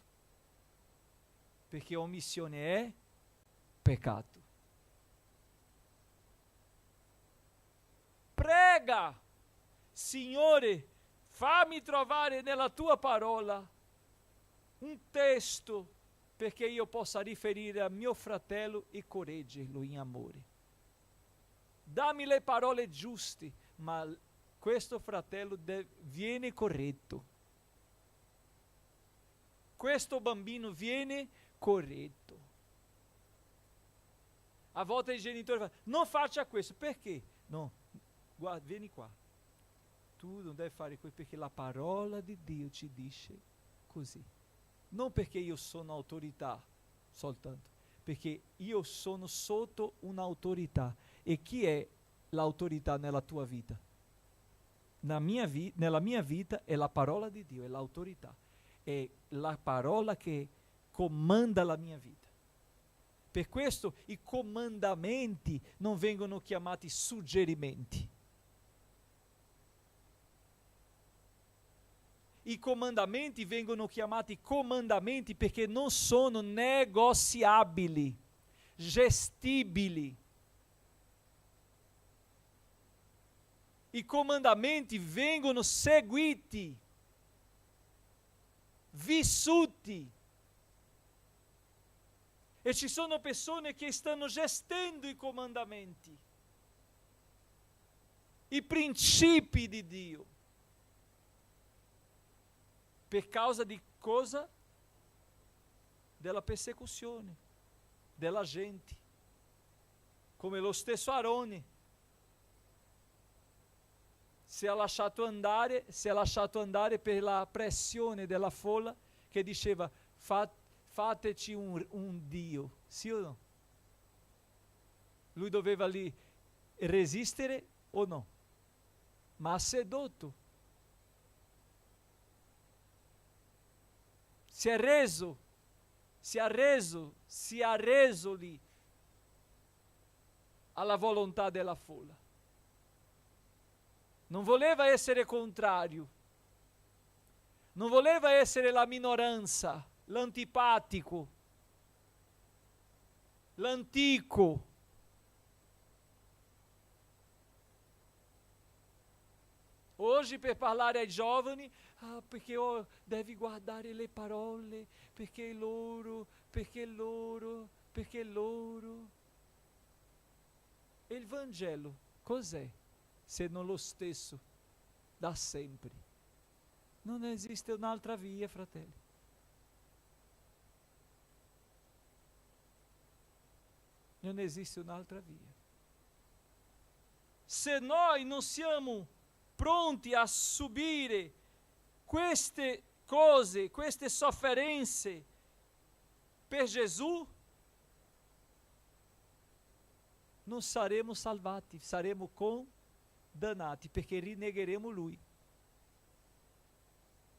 perché omissione è peccato. Prega, Signore, fammi trovare nella tua parola un testo perché io possa riferire a mio fratello e correggerlo in amore. Dammi le parole giuste, ma questo fratello viene corretto. Questo bambino viene corretto. A volte i genitori fanno, non faccia questo, perché? No, guarda, vieni qua. Tu non devi fare questo perché la parola di Dio ci dice così. Non perché io sono autorità soltanto, perché io sono sotto un'autorità. E chi è l'autorità nella tua vita? Nella mia vita è la parola di Dio, è l'autorità. È la parola che comanda la mia vita. Per questo i comandamenti non vengono chiamati suggerimenti. I comandamenti vengono chiamati comandamenti perché non sono negoziabili, gestibili. I comandamenti vengono seguiti, vissuti. E ci sono persone che stanno gestendo i comandamenti, i principi di Dio. Per causa di cosa? Della persecuzione, della gente. Come lo stesso Aarone. Si è lasciato andare per la pressione della folla che diceva fateci un Dio, sì o no? Lui doveva lì resistere o no? Ma ha sedotto. Si è reso lì alla volontà della folla. Non voleva essere contrario, non voleva essere la minoranza, l'antipatico, l'antico. Oggi per parlare ai giovani, perché devi guardare le parole, perché loro. E il Vangelo cos'è? Se non lo stesso, da sempre. Non esiste un'altra via, fratelli. Non esiste un'altra via. Se noi non siamo pronti a subire queste cose, queste sofferenze per Gesù, non saremo salvati, saremo condannati, perché rinnegheremo Lui.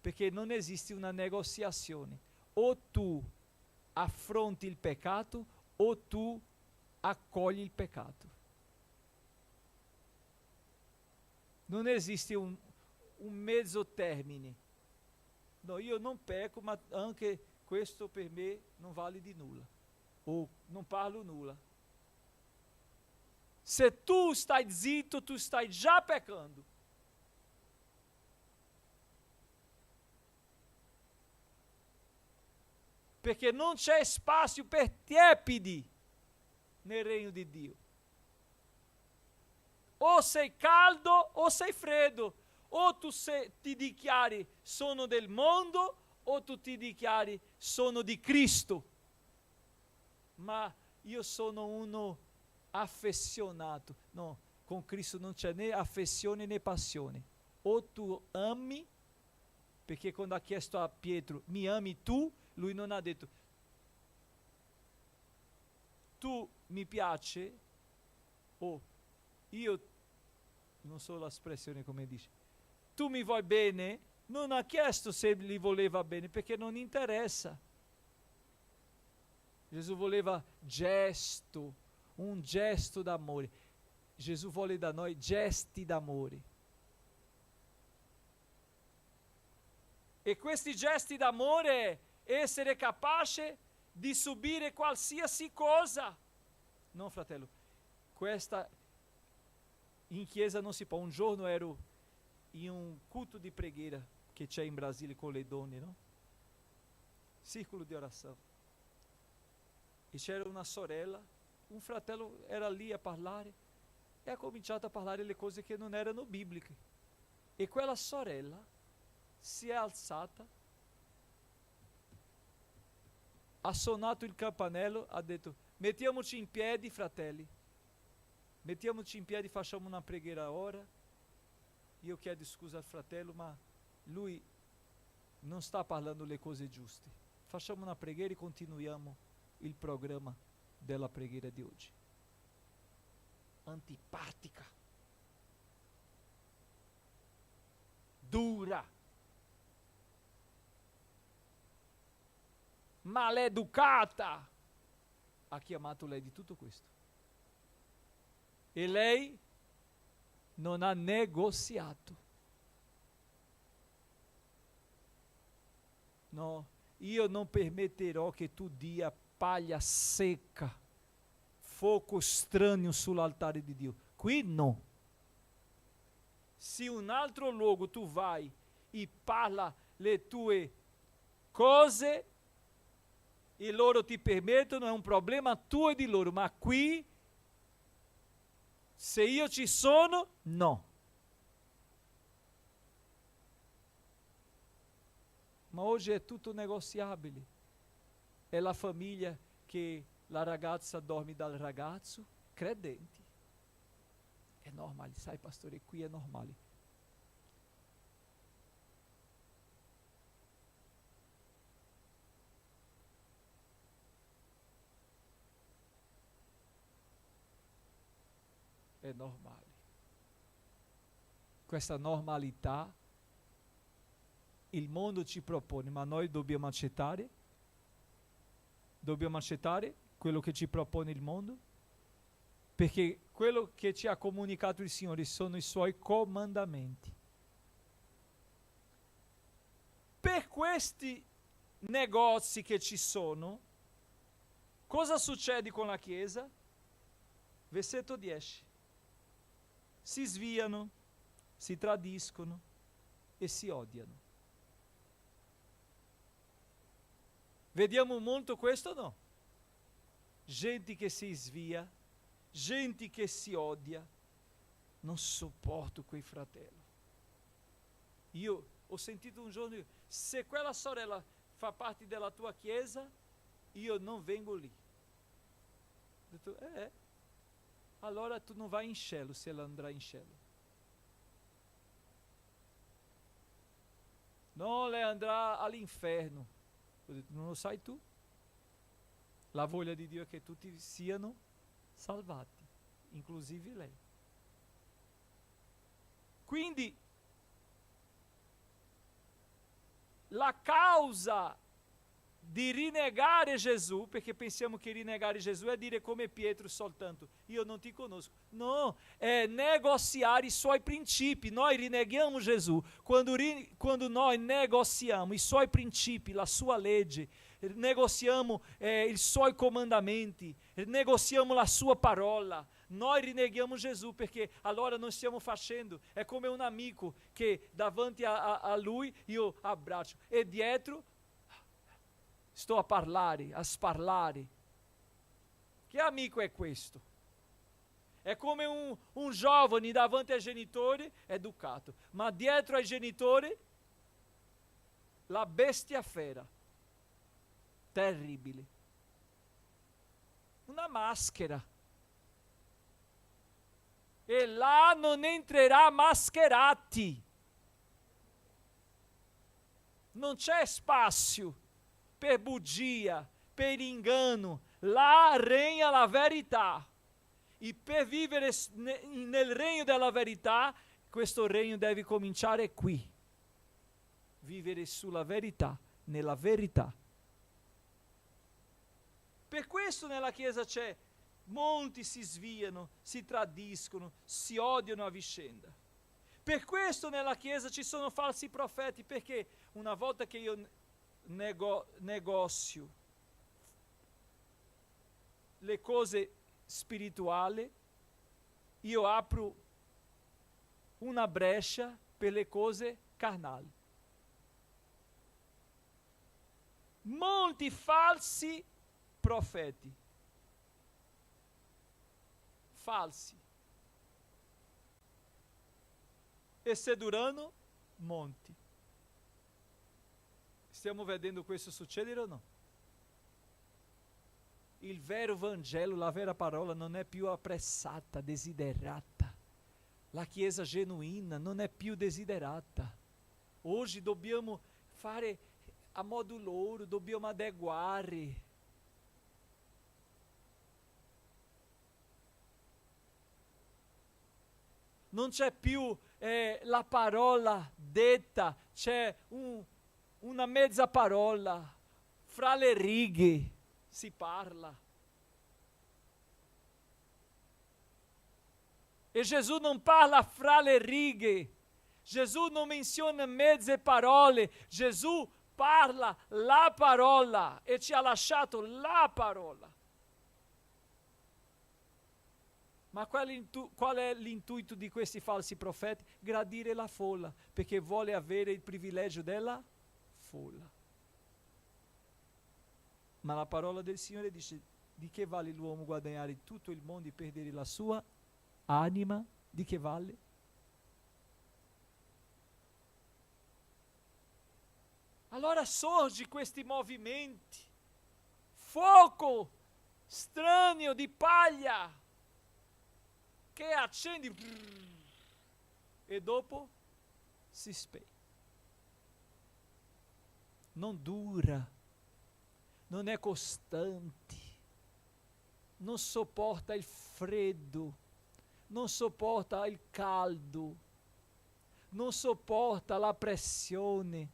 Perché non esiste una negoziazione. O tu affronti il peccato o tu accogli il peccato. Non esiste un mezzo termine. No, io non pecco, ma anche questo per me non vale di nulla. O non parlo nulla. Se tu stai zitto, tu stai già peccando. perché non c'è spazio per tiepidi nel regno di Dio. O sei caldo o sei freddo, o tu ti dichiari sono del mondo o tu ti dichiari sono di Cristo. Ma io sono uno affezionato. No, con Cristo non c'è né affezione né passione. O tu ami, perché quando ha chiesto a Pietro, mi ami tu? Lui non ha detto, tu mi piace, o io, non so l'espressione come dice, tu mi vuoi bene? Non ha chiesto se gli voleva bene, perché non interessa. Gesù voleva gesto, un gesto d'amore. Gesù vuole da noi gesti d'amore. E questi gesti d'amore è essere capace di subire qualsiasi cosa. No, fratello, questa in chiesa non si può. Un giorno ero in un culto di preghiera che c'è in Brasile con le donne, no? Círculo di orazione. E c'era una sorella, un fratello era lì a parlare e ha cominciato a parlare le cose che non erano bibliche. E quella sorella si è alzata, ha suonato il campanello, ha detto, mettiamoci in piedi, fratelli, mettiamoci in piedi, facciamo una preghiera ora. Io chiedo scusa al fratello, ma lui non sta parlando le cose giuste. Facciamo una preghiera e continuiamo il programma della preghiera di oggi. Antipatica, dura, maleducata, ha chiamato lei di tutto questo. E lei non ha negoziato. No, io non permetterò che tu dia palha secca, fogo estraneo sull'altare di Dio. Qui no. Se un altro luogo tu vai e parla le tue cose e loro ti permettono, è un problema tuo e di loro, ma qui, se io ci sono, no. Ma oggi è tutto negoziabile. È la famiglia che la ragazza dorme dal ragazzo, credenti. È normale, sai pastore, qui è normale. È normale. Questa normalità il mondo ci propone, ma noi dobbiamo accettare quello che ci propone il mondo, perché quello che ci ha comunicato il Signore sono i suoi comandamenti. Per questi negozi che ci sono, cosa succede con la Chiesa? Versetto 10. Si sviano, si tradiscono e si odiano. Vediamo molto questo o no? Gente che si svia, gente che si odia. Non sopporto quei fratelli. Io ho sentito un giorno, se quella sorella fa parte della tua chiesa, io non vengo lì. Ho detto, allora tu non vai in cielo se ela andrà in cielo. No, lei andrà all'inferno. Ho detto, non lo sai tu? La voglia di Dio è che tutti siano salvati, inclusive lei. Quindi la causa di rinnegare Gesù, perché pensiamo che rinnegare Gesù è dire come Pietro soltanto, io non ti conosco. No, è negoziare i suoi principi. Noi rinneghiamo Gesù quando noi negoziamo i suoi principi, la sua legge, negoziamo i suoi comandamenti, negoziamo la sua parola. Noi rinneghiamo Gesù perché allora non stiamo facendo. È come un amico che davanti a lui io abbraccio e dietro sto a sparlare. Che amico è questo? È come un giovane davanti ai genitori educato, ma dietro ai genitori la bestia fera, terribile. Una maschera. E là non entrerà mascherati. Non c'è spazio per bugia, per ingano. Là regna la verità. E per vivere nel regno della verità, questo regno deve cominciare qui. Vivere sulla verità, nella verità. Per questo nella Chiesa c'è, molti si sviano, si tradiscono, si odiano a vicenda. Per questo nella Chiesa ci sono falsi profeti, perché una volta che io negozio le cose spirituali, io apro una breccia per le cose carnali. Molti falsi profeti. Falsi. E sedurano monti. Stiamo vedendo questo succedere o no? Il vero Vangelo, la vera parola non è più appressata, desiderata. La Chiesa genuina non è più desiderata. Oggi dobbiamo fare a modo loro, dobbiamo adeguare. Non c'è più la parola detta, c'è una mezza parola, fra le righe si parla. E Gesù non parla fra le righe, Gesù non menziona mezze parole, Gesù parla la parola e ci ha lasciato la parola. Ma qual è l'intuito di questi falsi profeti? Gradire la folla, perché vuole avere il privilegio della folla. Ma la parola del Signore dice: di che vale l'uomo guadagnare tutto il mondo e perdere la sua anima? Di che vale? Allora sorge questi movimenti, fuoco strano di paglia, che accende e dopo si spegne. Non dura, non è costante, non sopporta il freddo, non sopporta il caldo, non sopporta la pressione,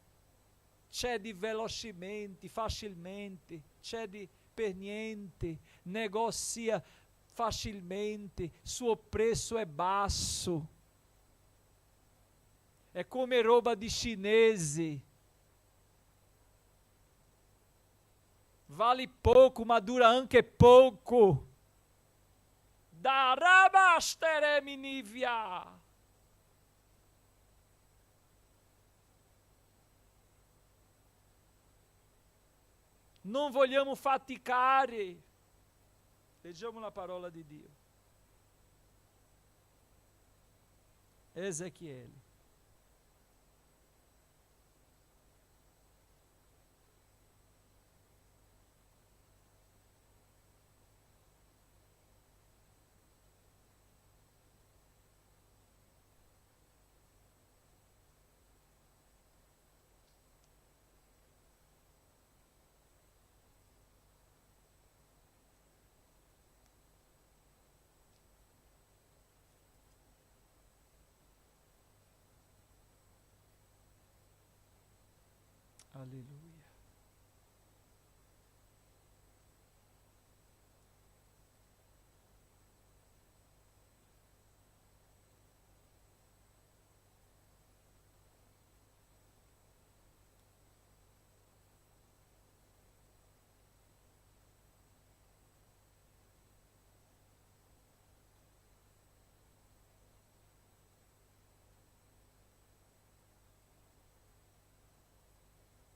cede velocemente, facilmente, cede per niente, negocia facilmente, suo prezzo è basso. È come roba di cinese. Vale pouco, ma dura anche pouco. Darabastere via. Non vogliamo faticare. Leggiamo la parola di Dio. Ezequiele. Aleluia.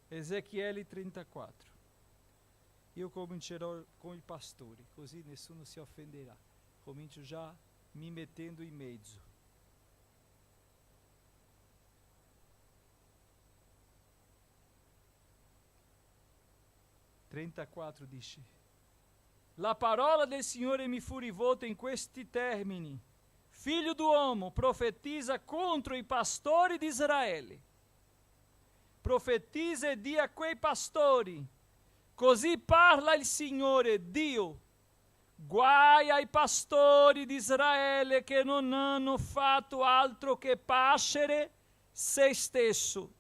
Ezequiele 34. Io comincerò con i pastori, così nessuno si offenderà. Comincio già mi mettendo in mezzo. (34) dice: la parola del Signore mi fu rivolta in questi termini: figlio d'uomo, profetizza contro i pastori di Israele. Profetizza e di a quei pastori: così parla il Signore Dio, guai ai pastori di Israele che non hanno fatto altro che pascere se stessi.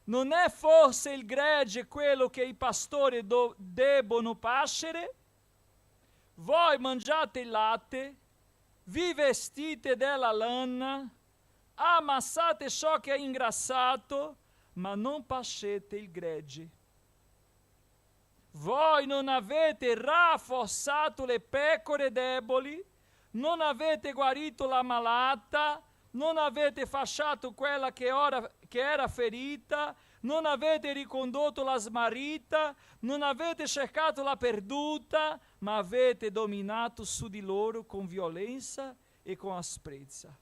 Non è forse il gregge quello che i pastori debbono pascere? Voi mangiate il latte, vi vestite della lana, ammassate ciò che è ingrassato, ma non pascete il gregge. Voi non avete rafforzato le pecore deboli, non avete guarito la malata, non avete fasciato quella che era ferita, non avete ricondotto la smarrita, non avete cercato la perduta, ma avete dominato su di loro con violenza e con asprezza.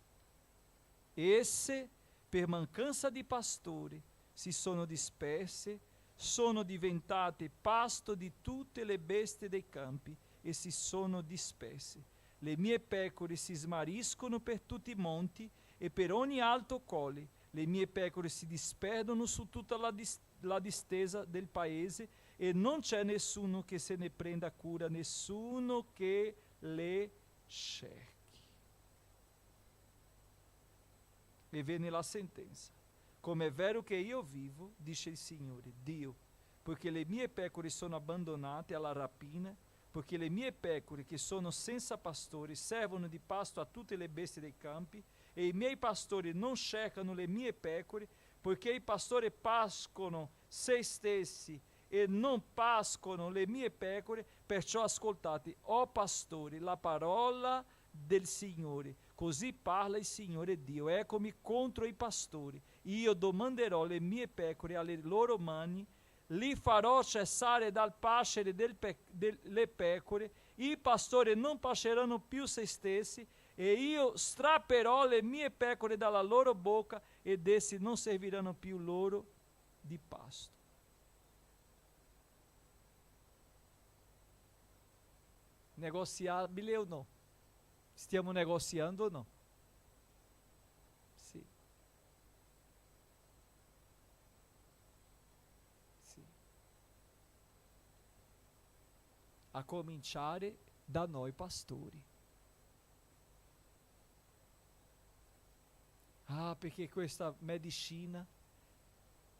Esse, per mancanza di pastori, si sono disperse, sono diventate pasto di tutte le bestie dei campi e si sono disperse. Le mie pecore si smariscono per tutti i monti e per ogni alto colle. Le mie pecore si disperdono su tutta la distesa del paese e non c'è nessuno che se ne prenda cura, nessuno che le cerchi. E viene la sentenza. Come è vero che io vivo, dice il Signore, Dio, perché le mie pecore sono abbandonate alla rapina, perché le mie pecore che sono senza pastori servono di pasto a tutte le bestie dei campi, e i miei pastori non cercano le mie pecore, poiché i pastori pascono se stessi e non pascono le mie pecore, perciò ascoltate, o pastori, la parola del Signore. Così parla il Signore Dio: eccomi contro i pastori, io domanderò le mie pecore alle loro mani, li farò cessare dal pascere delle pecore, i pastori non pasceranno più se stessi, e io strapperò le mie pecore dalla loro bocca, ed essi non serviranno più loro di pasto. Negoziabile o no? Stiamo negoziando o no? Sì. Sì. A cominciare da noi pastori. Ah, perché questa medicina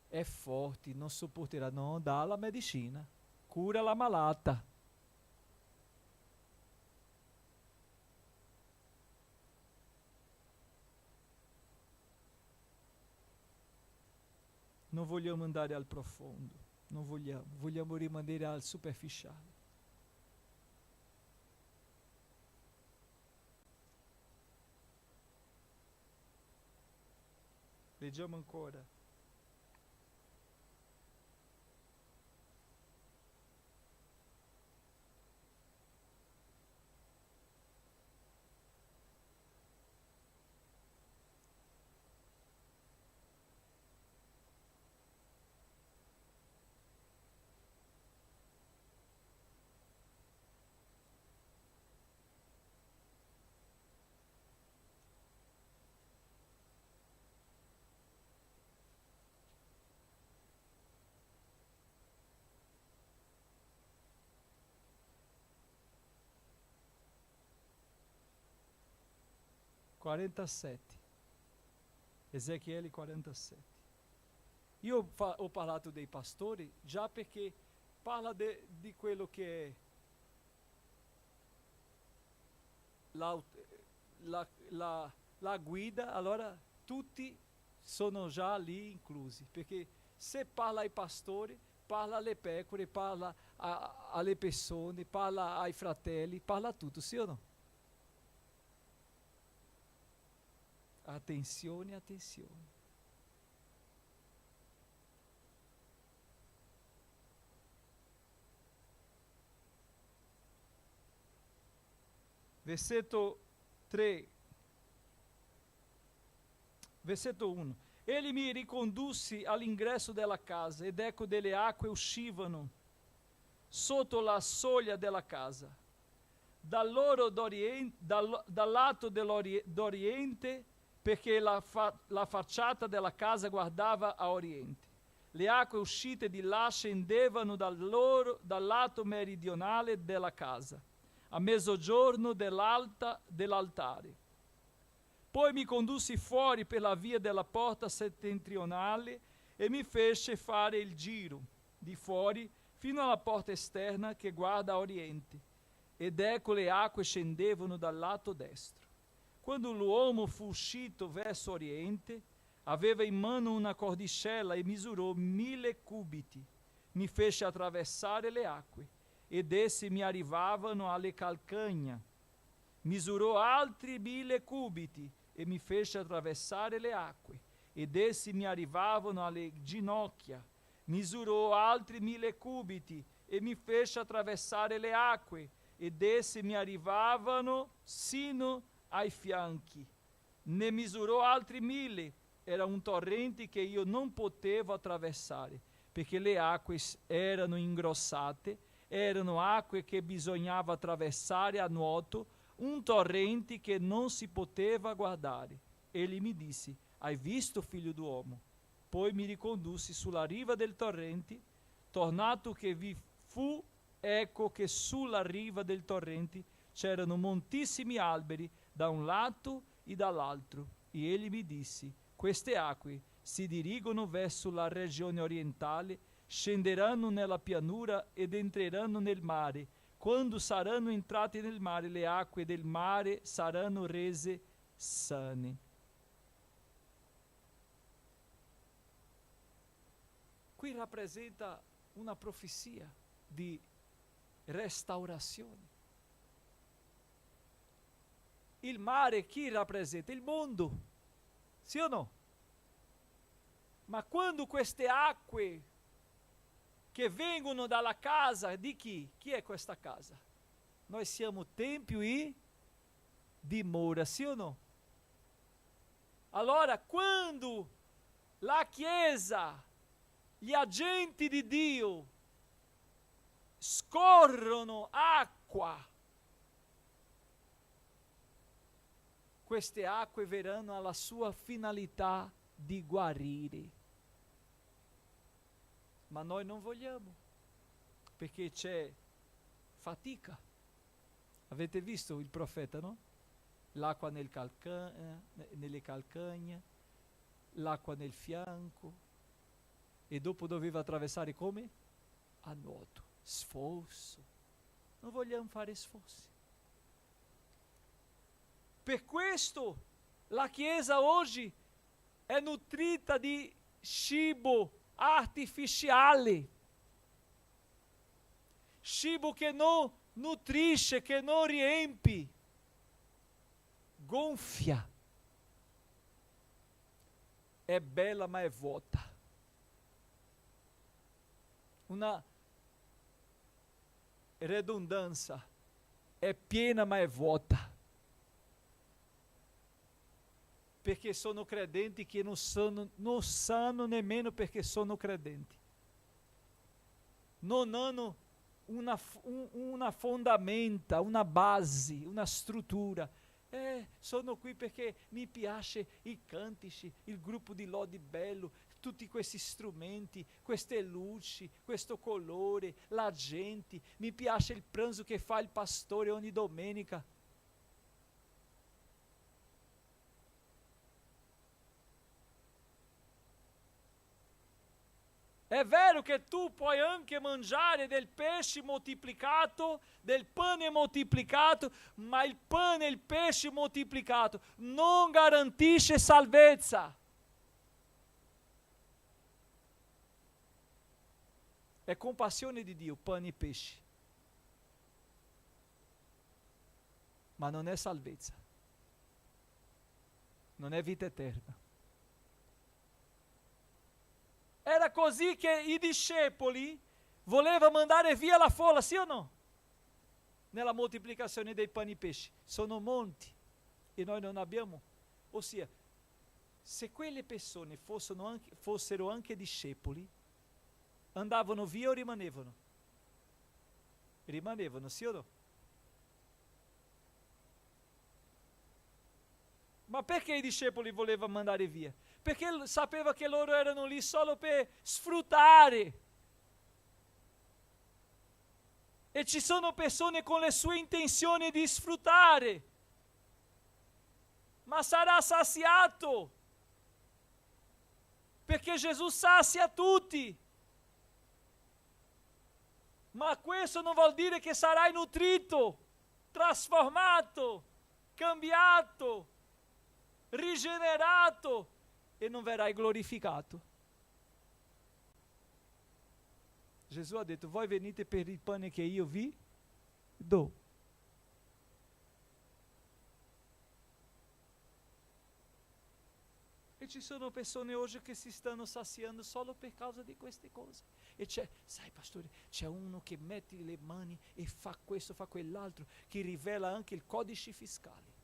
è forte, non sopporterà. No, dà la medicina, cura la malata. Non vogliamo andare al profondo, non vogliamo rimanere al superficiale. Leggiamo ancora. Ezechiele 47. Io ho parlato dei pastori già perché parla di quello che è la guida, allora tutti sono già lì inclusi, perché se parla ai pastori, parla alle pecore, parla alle persone, parla ai fratelli, parla a tutto, sì o no? Attenzione, attenzione. Versetto 3, versetto 1. Ele mi ricondusse all'ingresso della casa, ed ecco delle acque uscivano sotto la soglia della casa. Dal lato d'oriente, perché la facciata della casa guardava a oriente. Le acque uscite di là scendevano dal lato meridionale della casa, a mezzogiorno dell'altare. Poi mi condussi fuori per la via della porta settentrionale e mi fece fare il giro di fuori fino alla porta esterna che guarda a oriente, ed ecco le acque scendevano dal lato destro. Quando l'uomo fu uscito verso oriente, aveva in mano una cordicella e misurò 1000 cubiti. Mi fece attraversare le acque, ed esse mi arrivavano alle calcagna. Misurò altri 1000 cubiti e mi fece attraversare le acque, ed essi mi arrivavano alle ginocchia. Misurò altri 1000 cubiti e mi fece attraversare le acque, ed essi mi arrivavano sino ai fianchi. Ne misurò altri 1000. Era un torrente che io non potevo attraversare, perché le acque erano ingrossate, erano acque che bisognava attraversare a nuoto, un torrente che non si poteva guardare. Egli mi disse: hai visto, figlio d'uomo? Poi mi ricondusse sulla riva del torrente. Tornato che vi fu, ecco che sulla riva del torrente c'erano moltissimi alberi da un lato e dall'altro. E egli mi disse: queste acque si dirigono verso la regione orientale, scenderanno nella pianura ed entreranno nel mare. Quando saranno entrate nel mare, le acque del mare saranno rese sane. Qui rappresenta una profezia di restaurazione. Il mare chi rappresenta? Il mondo, sì o no? Ma quando queste acque che vengono dalla casa di chi? Chi è questa casa? Noi siamo tempio e dimora, sì o no? Allora, quando la Chiesa, gli agenti di Dio scorrono acqua, queste acque verranno alla sua finalità di guarire. Ma noi non vogliamo, perché c'è fatica. Avete visto il profeta, no? L'acqua nelle calcagne, l'acqua nel fianco, e dopo doveva attraversare come? A nuoto, sforzo. Non vogliamo fare sforzi. Per questo la Chiesa oggi è nutrita di cibo artificiale, cibo che non nutrisce, che non riempie, gonfia. È bella ma è vuota. Una redundanza, è piena ma è vuota. Perché sono credenti che non sanno nemmeno perché sono credenti. Non hanno una fondamenta, una base, una struttura. Sono qui perché mi piace i cantici, il gruppo di lode bello, tutti questi strumenti, queste luci, questo colore, la gente, mi piace il pranzo che fa il pastore ogni domenica. È vero che tu puoi anche mangiare del pesce moltiplicato, del pane moltiplicato, ma il pane e il pesce moltiplicato non garantisce salvezza. È compassione di Dio, pane e pesce, ma non è salvezza, non è vita eterna. Era così che i discepoli volevano mandare via la folla, sì o no? nella moltiplicazione dei pani e pesci. Sono molti e noi non abbiamo. Ossia, se quelle persone fossero anche discepoli, andavano via o rimanevano? Rimanevano, sì o no? Ma perché i discepoli volevano mandare via? Perché sapeva che loro erano lì solo per sfruttare. E ci sono persone con le sue intenzioni di sfruttare. Ma sarà saziato. Perché Gesù sazia tutti. Ma questo non vuol dire che sarai nutrito, trasformato, cambiato, rigenerato e non verrai glorificato. Gesù ha detto: voi venite per il pane che io vi do. E ci sono persone oggi che si stanno saziando solo per causa di queste cose. E sai pastore, c'è uno che mette le mani e fa questo, fa quell'altro, che rivela anche il codice fiscale.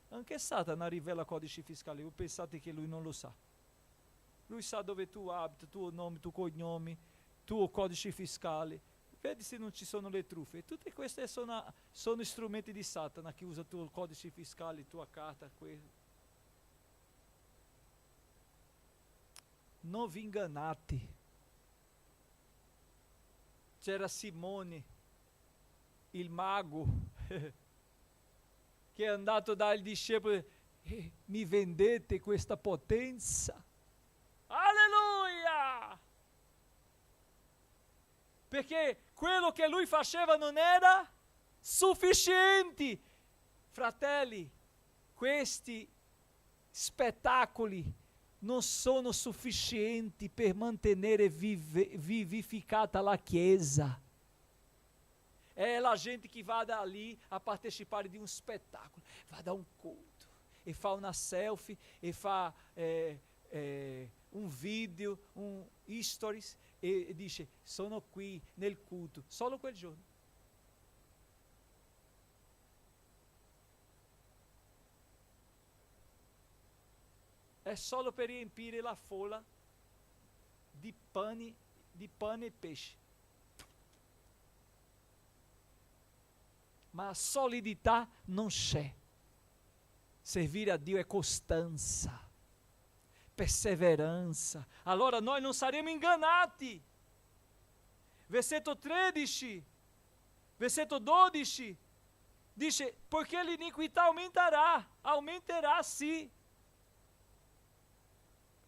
Anche Satana rivela codici fiscali, voi pensate che lui non lo sa? Lui sa dove tu abiti, tuo nome, tuo cognome, tuo codice fiscale. Vedi se non ci sono le truffe. Tutte queste sono strumenti di Satana che usa il tuo codice fiscale, tua carta, quello. Non vi ingannate. C'era Simone, il mago, che è andato dai discepoli: mi vendete questa potenza? Alleluia! Perché quello che lui faceva non era sufficiente. Fratelli, questi spettacoli non sono sufficienti per mantenere vivificata la Chiesa. È la gente che va ali a partecipare di un spettacolo, va da un culto e fa una selfie e fa un video, un stories e dice: sono qui nel culto, solo quel giorno. È solo per riempire la folla di pane e pesce. Ma a solidità non c'è. Servire a Dio è costanza, perseveranza. Allora noi non saremo ingannati. Versetto 13, versetto 12, dice: poiché l'iniquità aumenterà sì.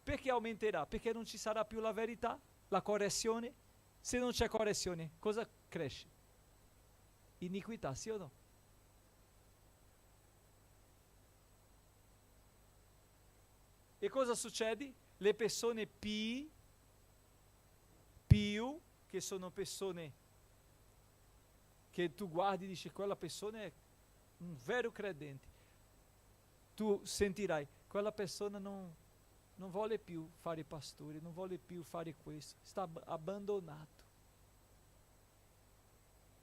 Perché aumenterà? Perché non ci sarà più la verità, la correzione. Se non c'è correzione, cosa cresce? Iniquità, sì o no? E cosa succede? Le persone più, che sono persone che tu guardi e dici: quella persona è un vero credente. Tu sentirai: quella persona non vuole più fare pastore, non vuole più fare questo, sta abbandonato.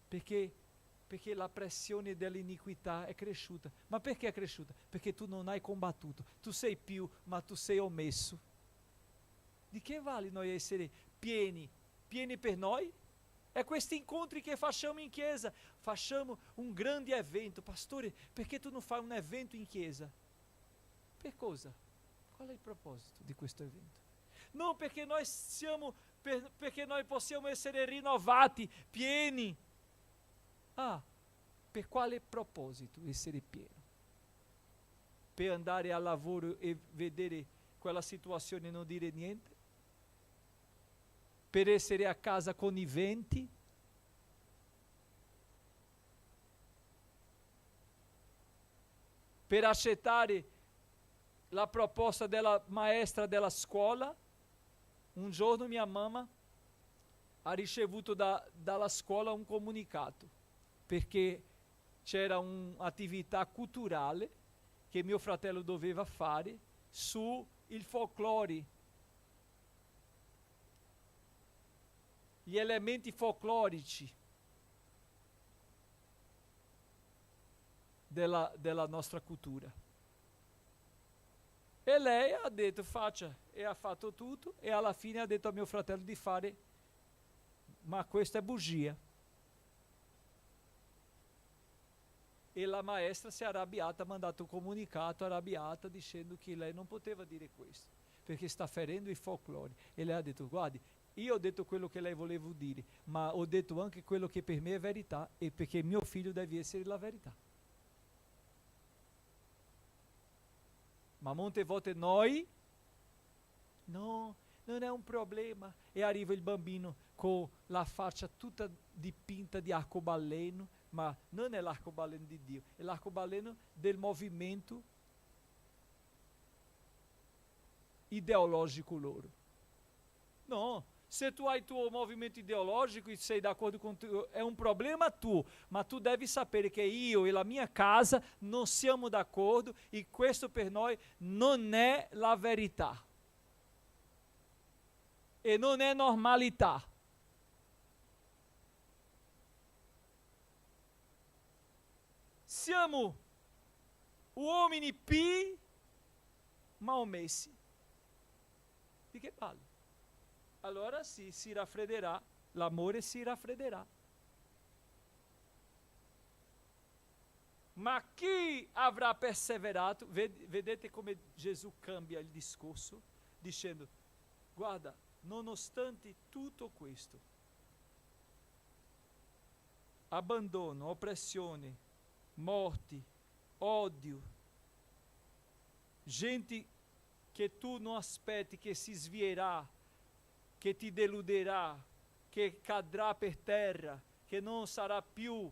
Perché la pressione dell'iniquità è cresciuta. Ma perché è cresciuta? Perché tu non hai combattuto. Tu sei più, ma tu sei omesso. Di che vale noi essere pieni per noi? È questi incontri che facciamo in chiesa. Facciamo un grande evento. Pastore, perché tu non fai un evento in chiesa? Per cosa? Qual è il proposito di questo evento? Non perché noi perché noi possiamo essere rinnovati, pieni. Per quale proposito essere pieno? Per andare al lavoro e vedere quella situazione e non dire niente? Per essere a casa conniventi? Per accettare la proposta della maestra della scuola? Un giorno mia mamma ha ricevuto dalla scuola un comunicato, perché c'era un'attività culturale che mio fratello doveva fare su il folklore, gli elementi folclorici. della nostra cultura. E lei ha detto faccia, e ha fatto tutto, e alla fine ha detto a mio fratello di fare, ma questa è bugia. E la maestra si è arrabbiata, ha mandato un comunicato arrabbiata dicendo che lei non poteva dire questo, perché sta ferendo il folklore. E lei ha detto, guardi, io ho detto quello che lei voleva dire, ma ho detto anche quello che per me è verità, e perché mio figlio deve essere la verità. Ma molte volte noi, no, non è un problema. E arriva il bambino con la faccia tutta dipinta di arcobaleno, ma non è l'arcobaleno di Dio, è l'arcobaleno del movimento ideologico loro. No, se tu hai il tuo movimento ideologico e sei d'accordo con tu, è un problema tuo, ma tu devi sapere che io e la mia casa non siamo d'accordo e questo per noi non è la verità. E non è normalità. Siamo uomini pi, ma omessi. Di che vale? Allora sì, si raffredderà, l'amore si raffredderà. Ma chi avrà perseverato? Vedete come Gesù cambia il discorso, dicendo, guarda, nonostante tutto questo, abbandono, oppressione, morti, odio, gente che tu non aspetti che si svierà, che ti deluderà, che cadrà per terra, che non sarà più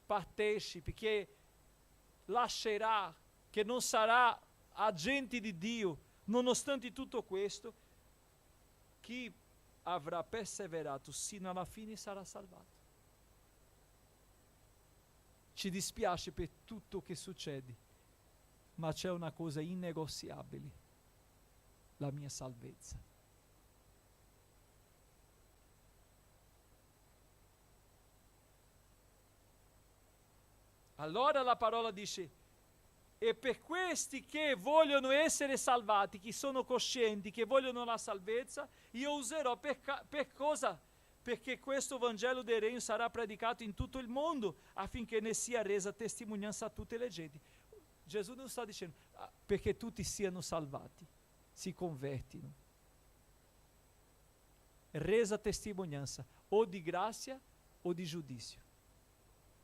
partecipe, che lascerà, che non sarà agente di Dio. Nonostante tutto questo, chi avrà perseverato sino alla fine sarà salvato. Ci dispiace per tutto che succede, ma c'è una cosa innegoziabile, la mia salvezza. Allora la parola dice, e per questi che vogliono essere salvati, che sono coscienti, che vogliono la salvezza, io userò per cosa? Perché questo Vangelo del Regno sarà predicato in tutto il mondo, affinché ne sia resa testimonianza a tutte le genti. Gesù non sta dicendo perché tutti siano salvati, si convertino. Resa testimonianza o di grazia o di giudizio.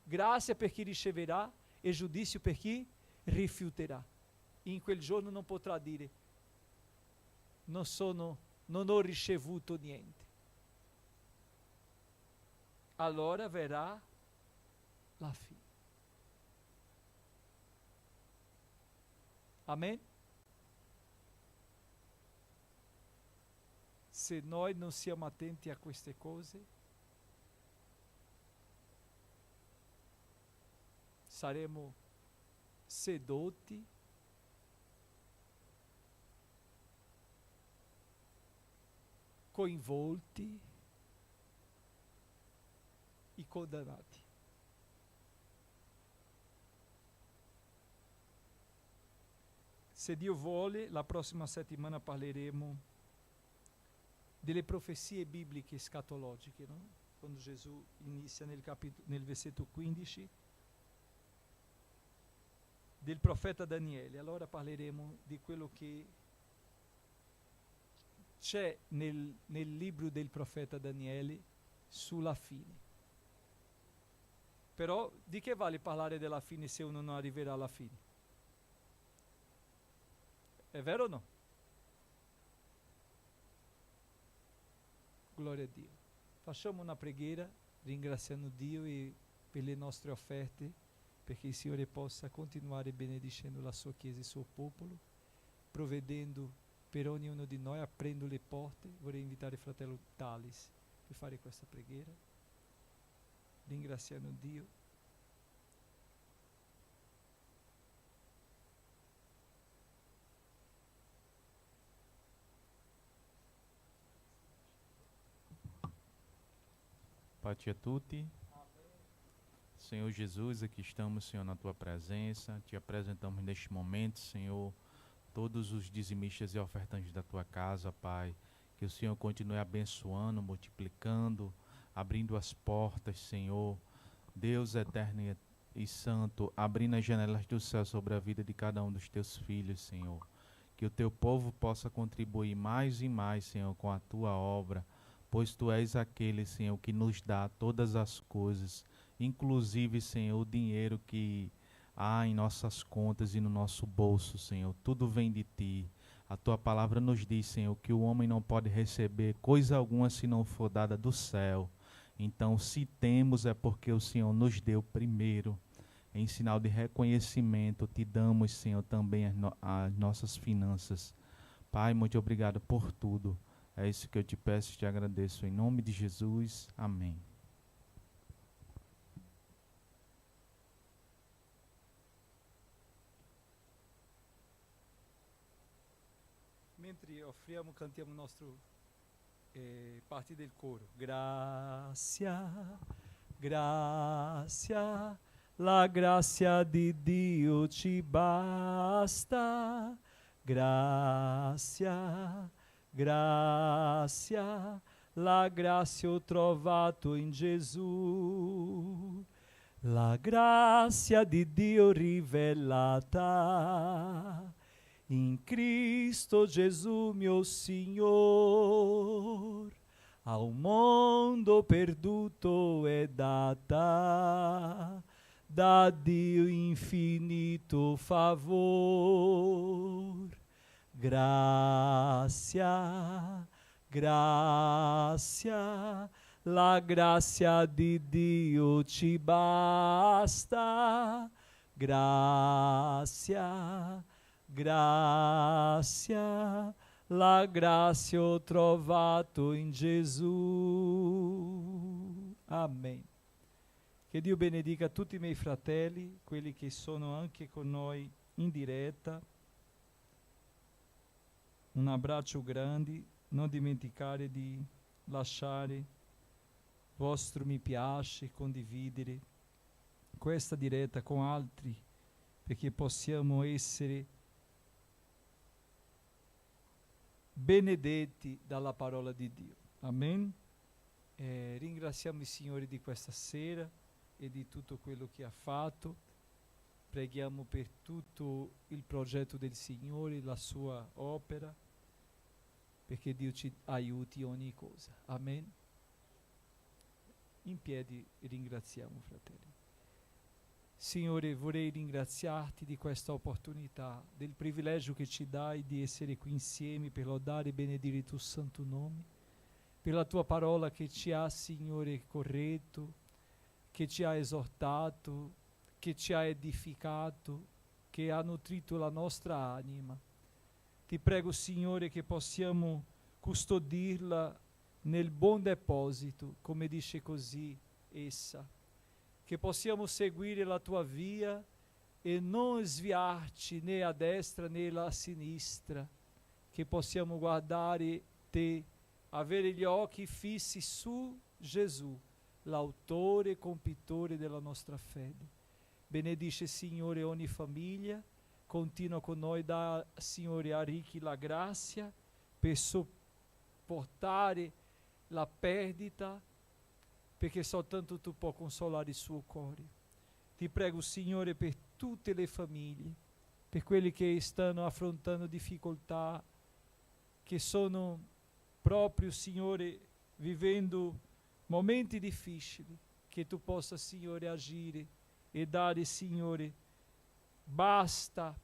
Grazia per chi riceverà e giudizio per chi rifiuterà. In quel giorno non potrà dire non ho ricevuto niente. Allora verrà la fine. Amen? Se noi non siamo attenti a queste cose, saremo sedotti, coinvolti e condannati. Se Dio vuole, la prossima settimana parleremo delle profezie bibliche escatologiche, no? Quando Gesù inizia nel versetto 15, del profeta Daniele. Allora parleremo di quello che c'è nel libro del profeta Daniele sulla fine. Però di che vale parlare della fine se uno non arriverà alla fine? È vero o no? Gloria a Dio. Facciamo una preghiera ringraziando Dio e per le nostre offerte, perché il Signore possa continuare benedicendo la sua Chiesa e il suo popolo, provvedendo per ognuno di noi, aprendo le porte. Vorrei invitare il fratello Talis per fare questa preghiera, ringraziando Dio. Pace a tutti. Senhor Jesus, aqui estamos, Senhor, na Tua presença. Te apresentamos neste momento, Senhor, todos os dizimistas e ofertantes da Tua casa, Pai. Que o Senhor continue abençoando, multiplicando, abrindo as portas, Senhor. Deus eterno e santo, abrindo as janelas do céu sobre a vida de cada um dos Teus filhos, Senhor. Que o Teu povo possa contribuir mais e mais, Senhor, com a Tua obra, pois Tu és aquele, Senhor, que nos dá todas as coisas, inclusive, Senhor, o dinheiro que há em nossas contas e no nosso bolso, Senhor. Tudo vem de Ti. A Tua palavra nos diz, Senhor, que o homem não pode receber coisa alguma se não for dada do céu. Então, se temos, é porque o Senhor nos deu primeiro. Em sinal de reconhecimento, Te damos, Senhor, também as nossas finanças. Pai, muito obrigado por tudo. É isso que eu te peço e te agradeço. Em nome de Jesus. Amém. Mentre offriamo, cantiamo il nostro parte del coro. Grazia, grazia, la grazia di Dio ci basta. Grazia, grazia, la grazia ho trovato in Gesù. La grazia di Dio rivelata in Cristo Gesù mio Signor, ao mondo perduto è data da Dio infinito favor. Grazia, grazia, la grazia di Dio ci basta. Grazia, grazia, la grazia ho trovato in Gesù. Amen. Che Dio benedica tutti i miei fratelli, quelli che sono anche con noi in diretta. Un abbraccio grande, non dimenticare di lasciare vostro mi piace, condividere questa diretta con altri, perché possiamo essere benedetti dalla parola di Dio. Amen. Ringraziamo il Signore di questa sera e di tutto quello che ha fatto. Preghiamo per tutto il progetto del Signore, la sua opera, perché Dio ci aiuti in ogni cosa. Amen. In piedi ringraziamo, fratelli. Signore, vorrei ringraziarti di questa opportunità, del privilegio che ci dai di essere qui insieme per lodare e benedire il tuo santo nome, per la tua parola che ci ha, Signore, corretto, che ci ha esortato, che ci ha edificato, che ha nutrito la nostra anima. Ti prego, Signore, che possiamo custodirla nel buon deposito, come dice così essa, che possiamo seguire la tua via e non sviarci né a destra né a sinistra, che possiamo guardare te, avere gli occhi fissi su Gesù, l'autore e compitore della nostra fede. Benedice, Signore, ogni famiglia, continua con noi, dà, Signore, a ricchi la grazia per sopportare la perdita, perché soltanto tu puoi consolare il suo cuore. Ti prego, Signore, per tutte le famiglie, per quelli che stanno affrontando difficoltà, che sono proprio, Signore, vivendo momenti difficili, che tu possa, Signore, agire e dare, Signore, basta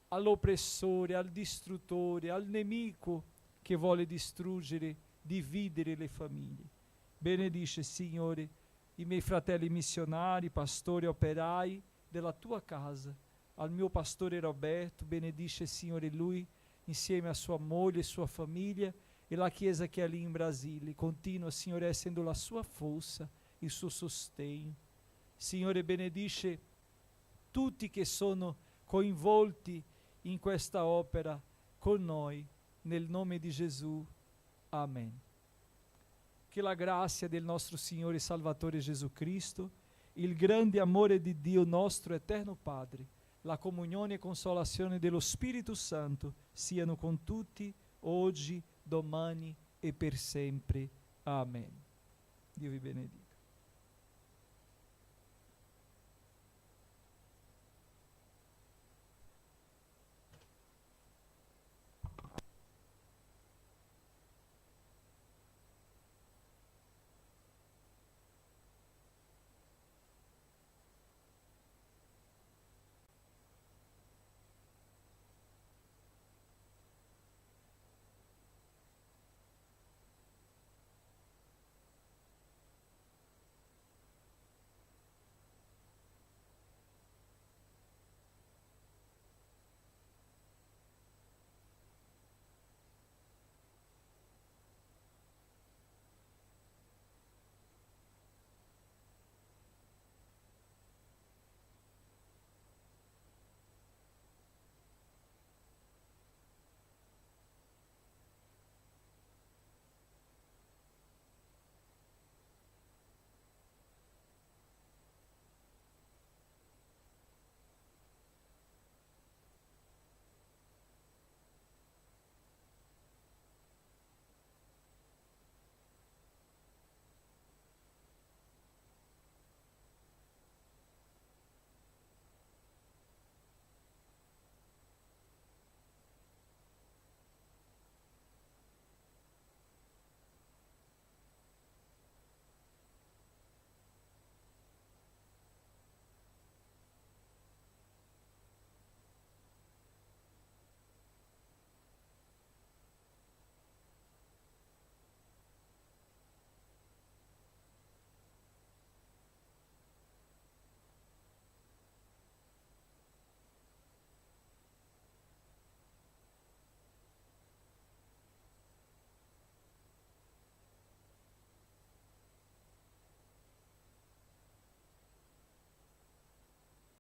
all'oppressore, al distruttore, al nemico che vuole distruggere, dividere le famiglie. Benedice, Signore, i miei fratelli missionari, pastori, operai della tua casa, al mio pastore Roberto, benedice, Signore, lui insieme a sua moglie e sua famiglia e la chiesa che è lì in Brasile. Continua, Signore, essendo la sua forza, il suo sostegno. Signore, benedice tutti che sono coinvolti in questa opera con noi, nel nome di Gesù. Amen. Che la grazia del nostro Signore e Salvatore Gesù Cristo il grande amore di Dio nostro eterno Padre, la comunione e consolazione dello Spirito Santo siano con tutti, oggi, domani e per sempre. Amen. Dio vi benedica.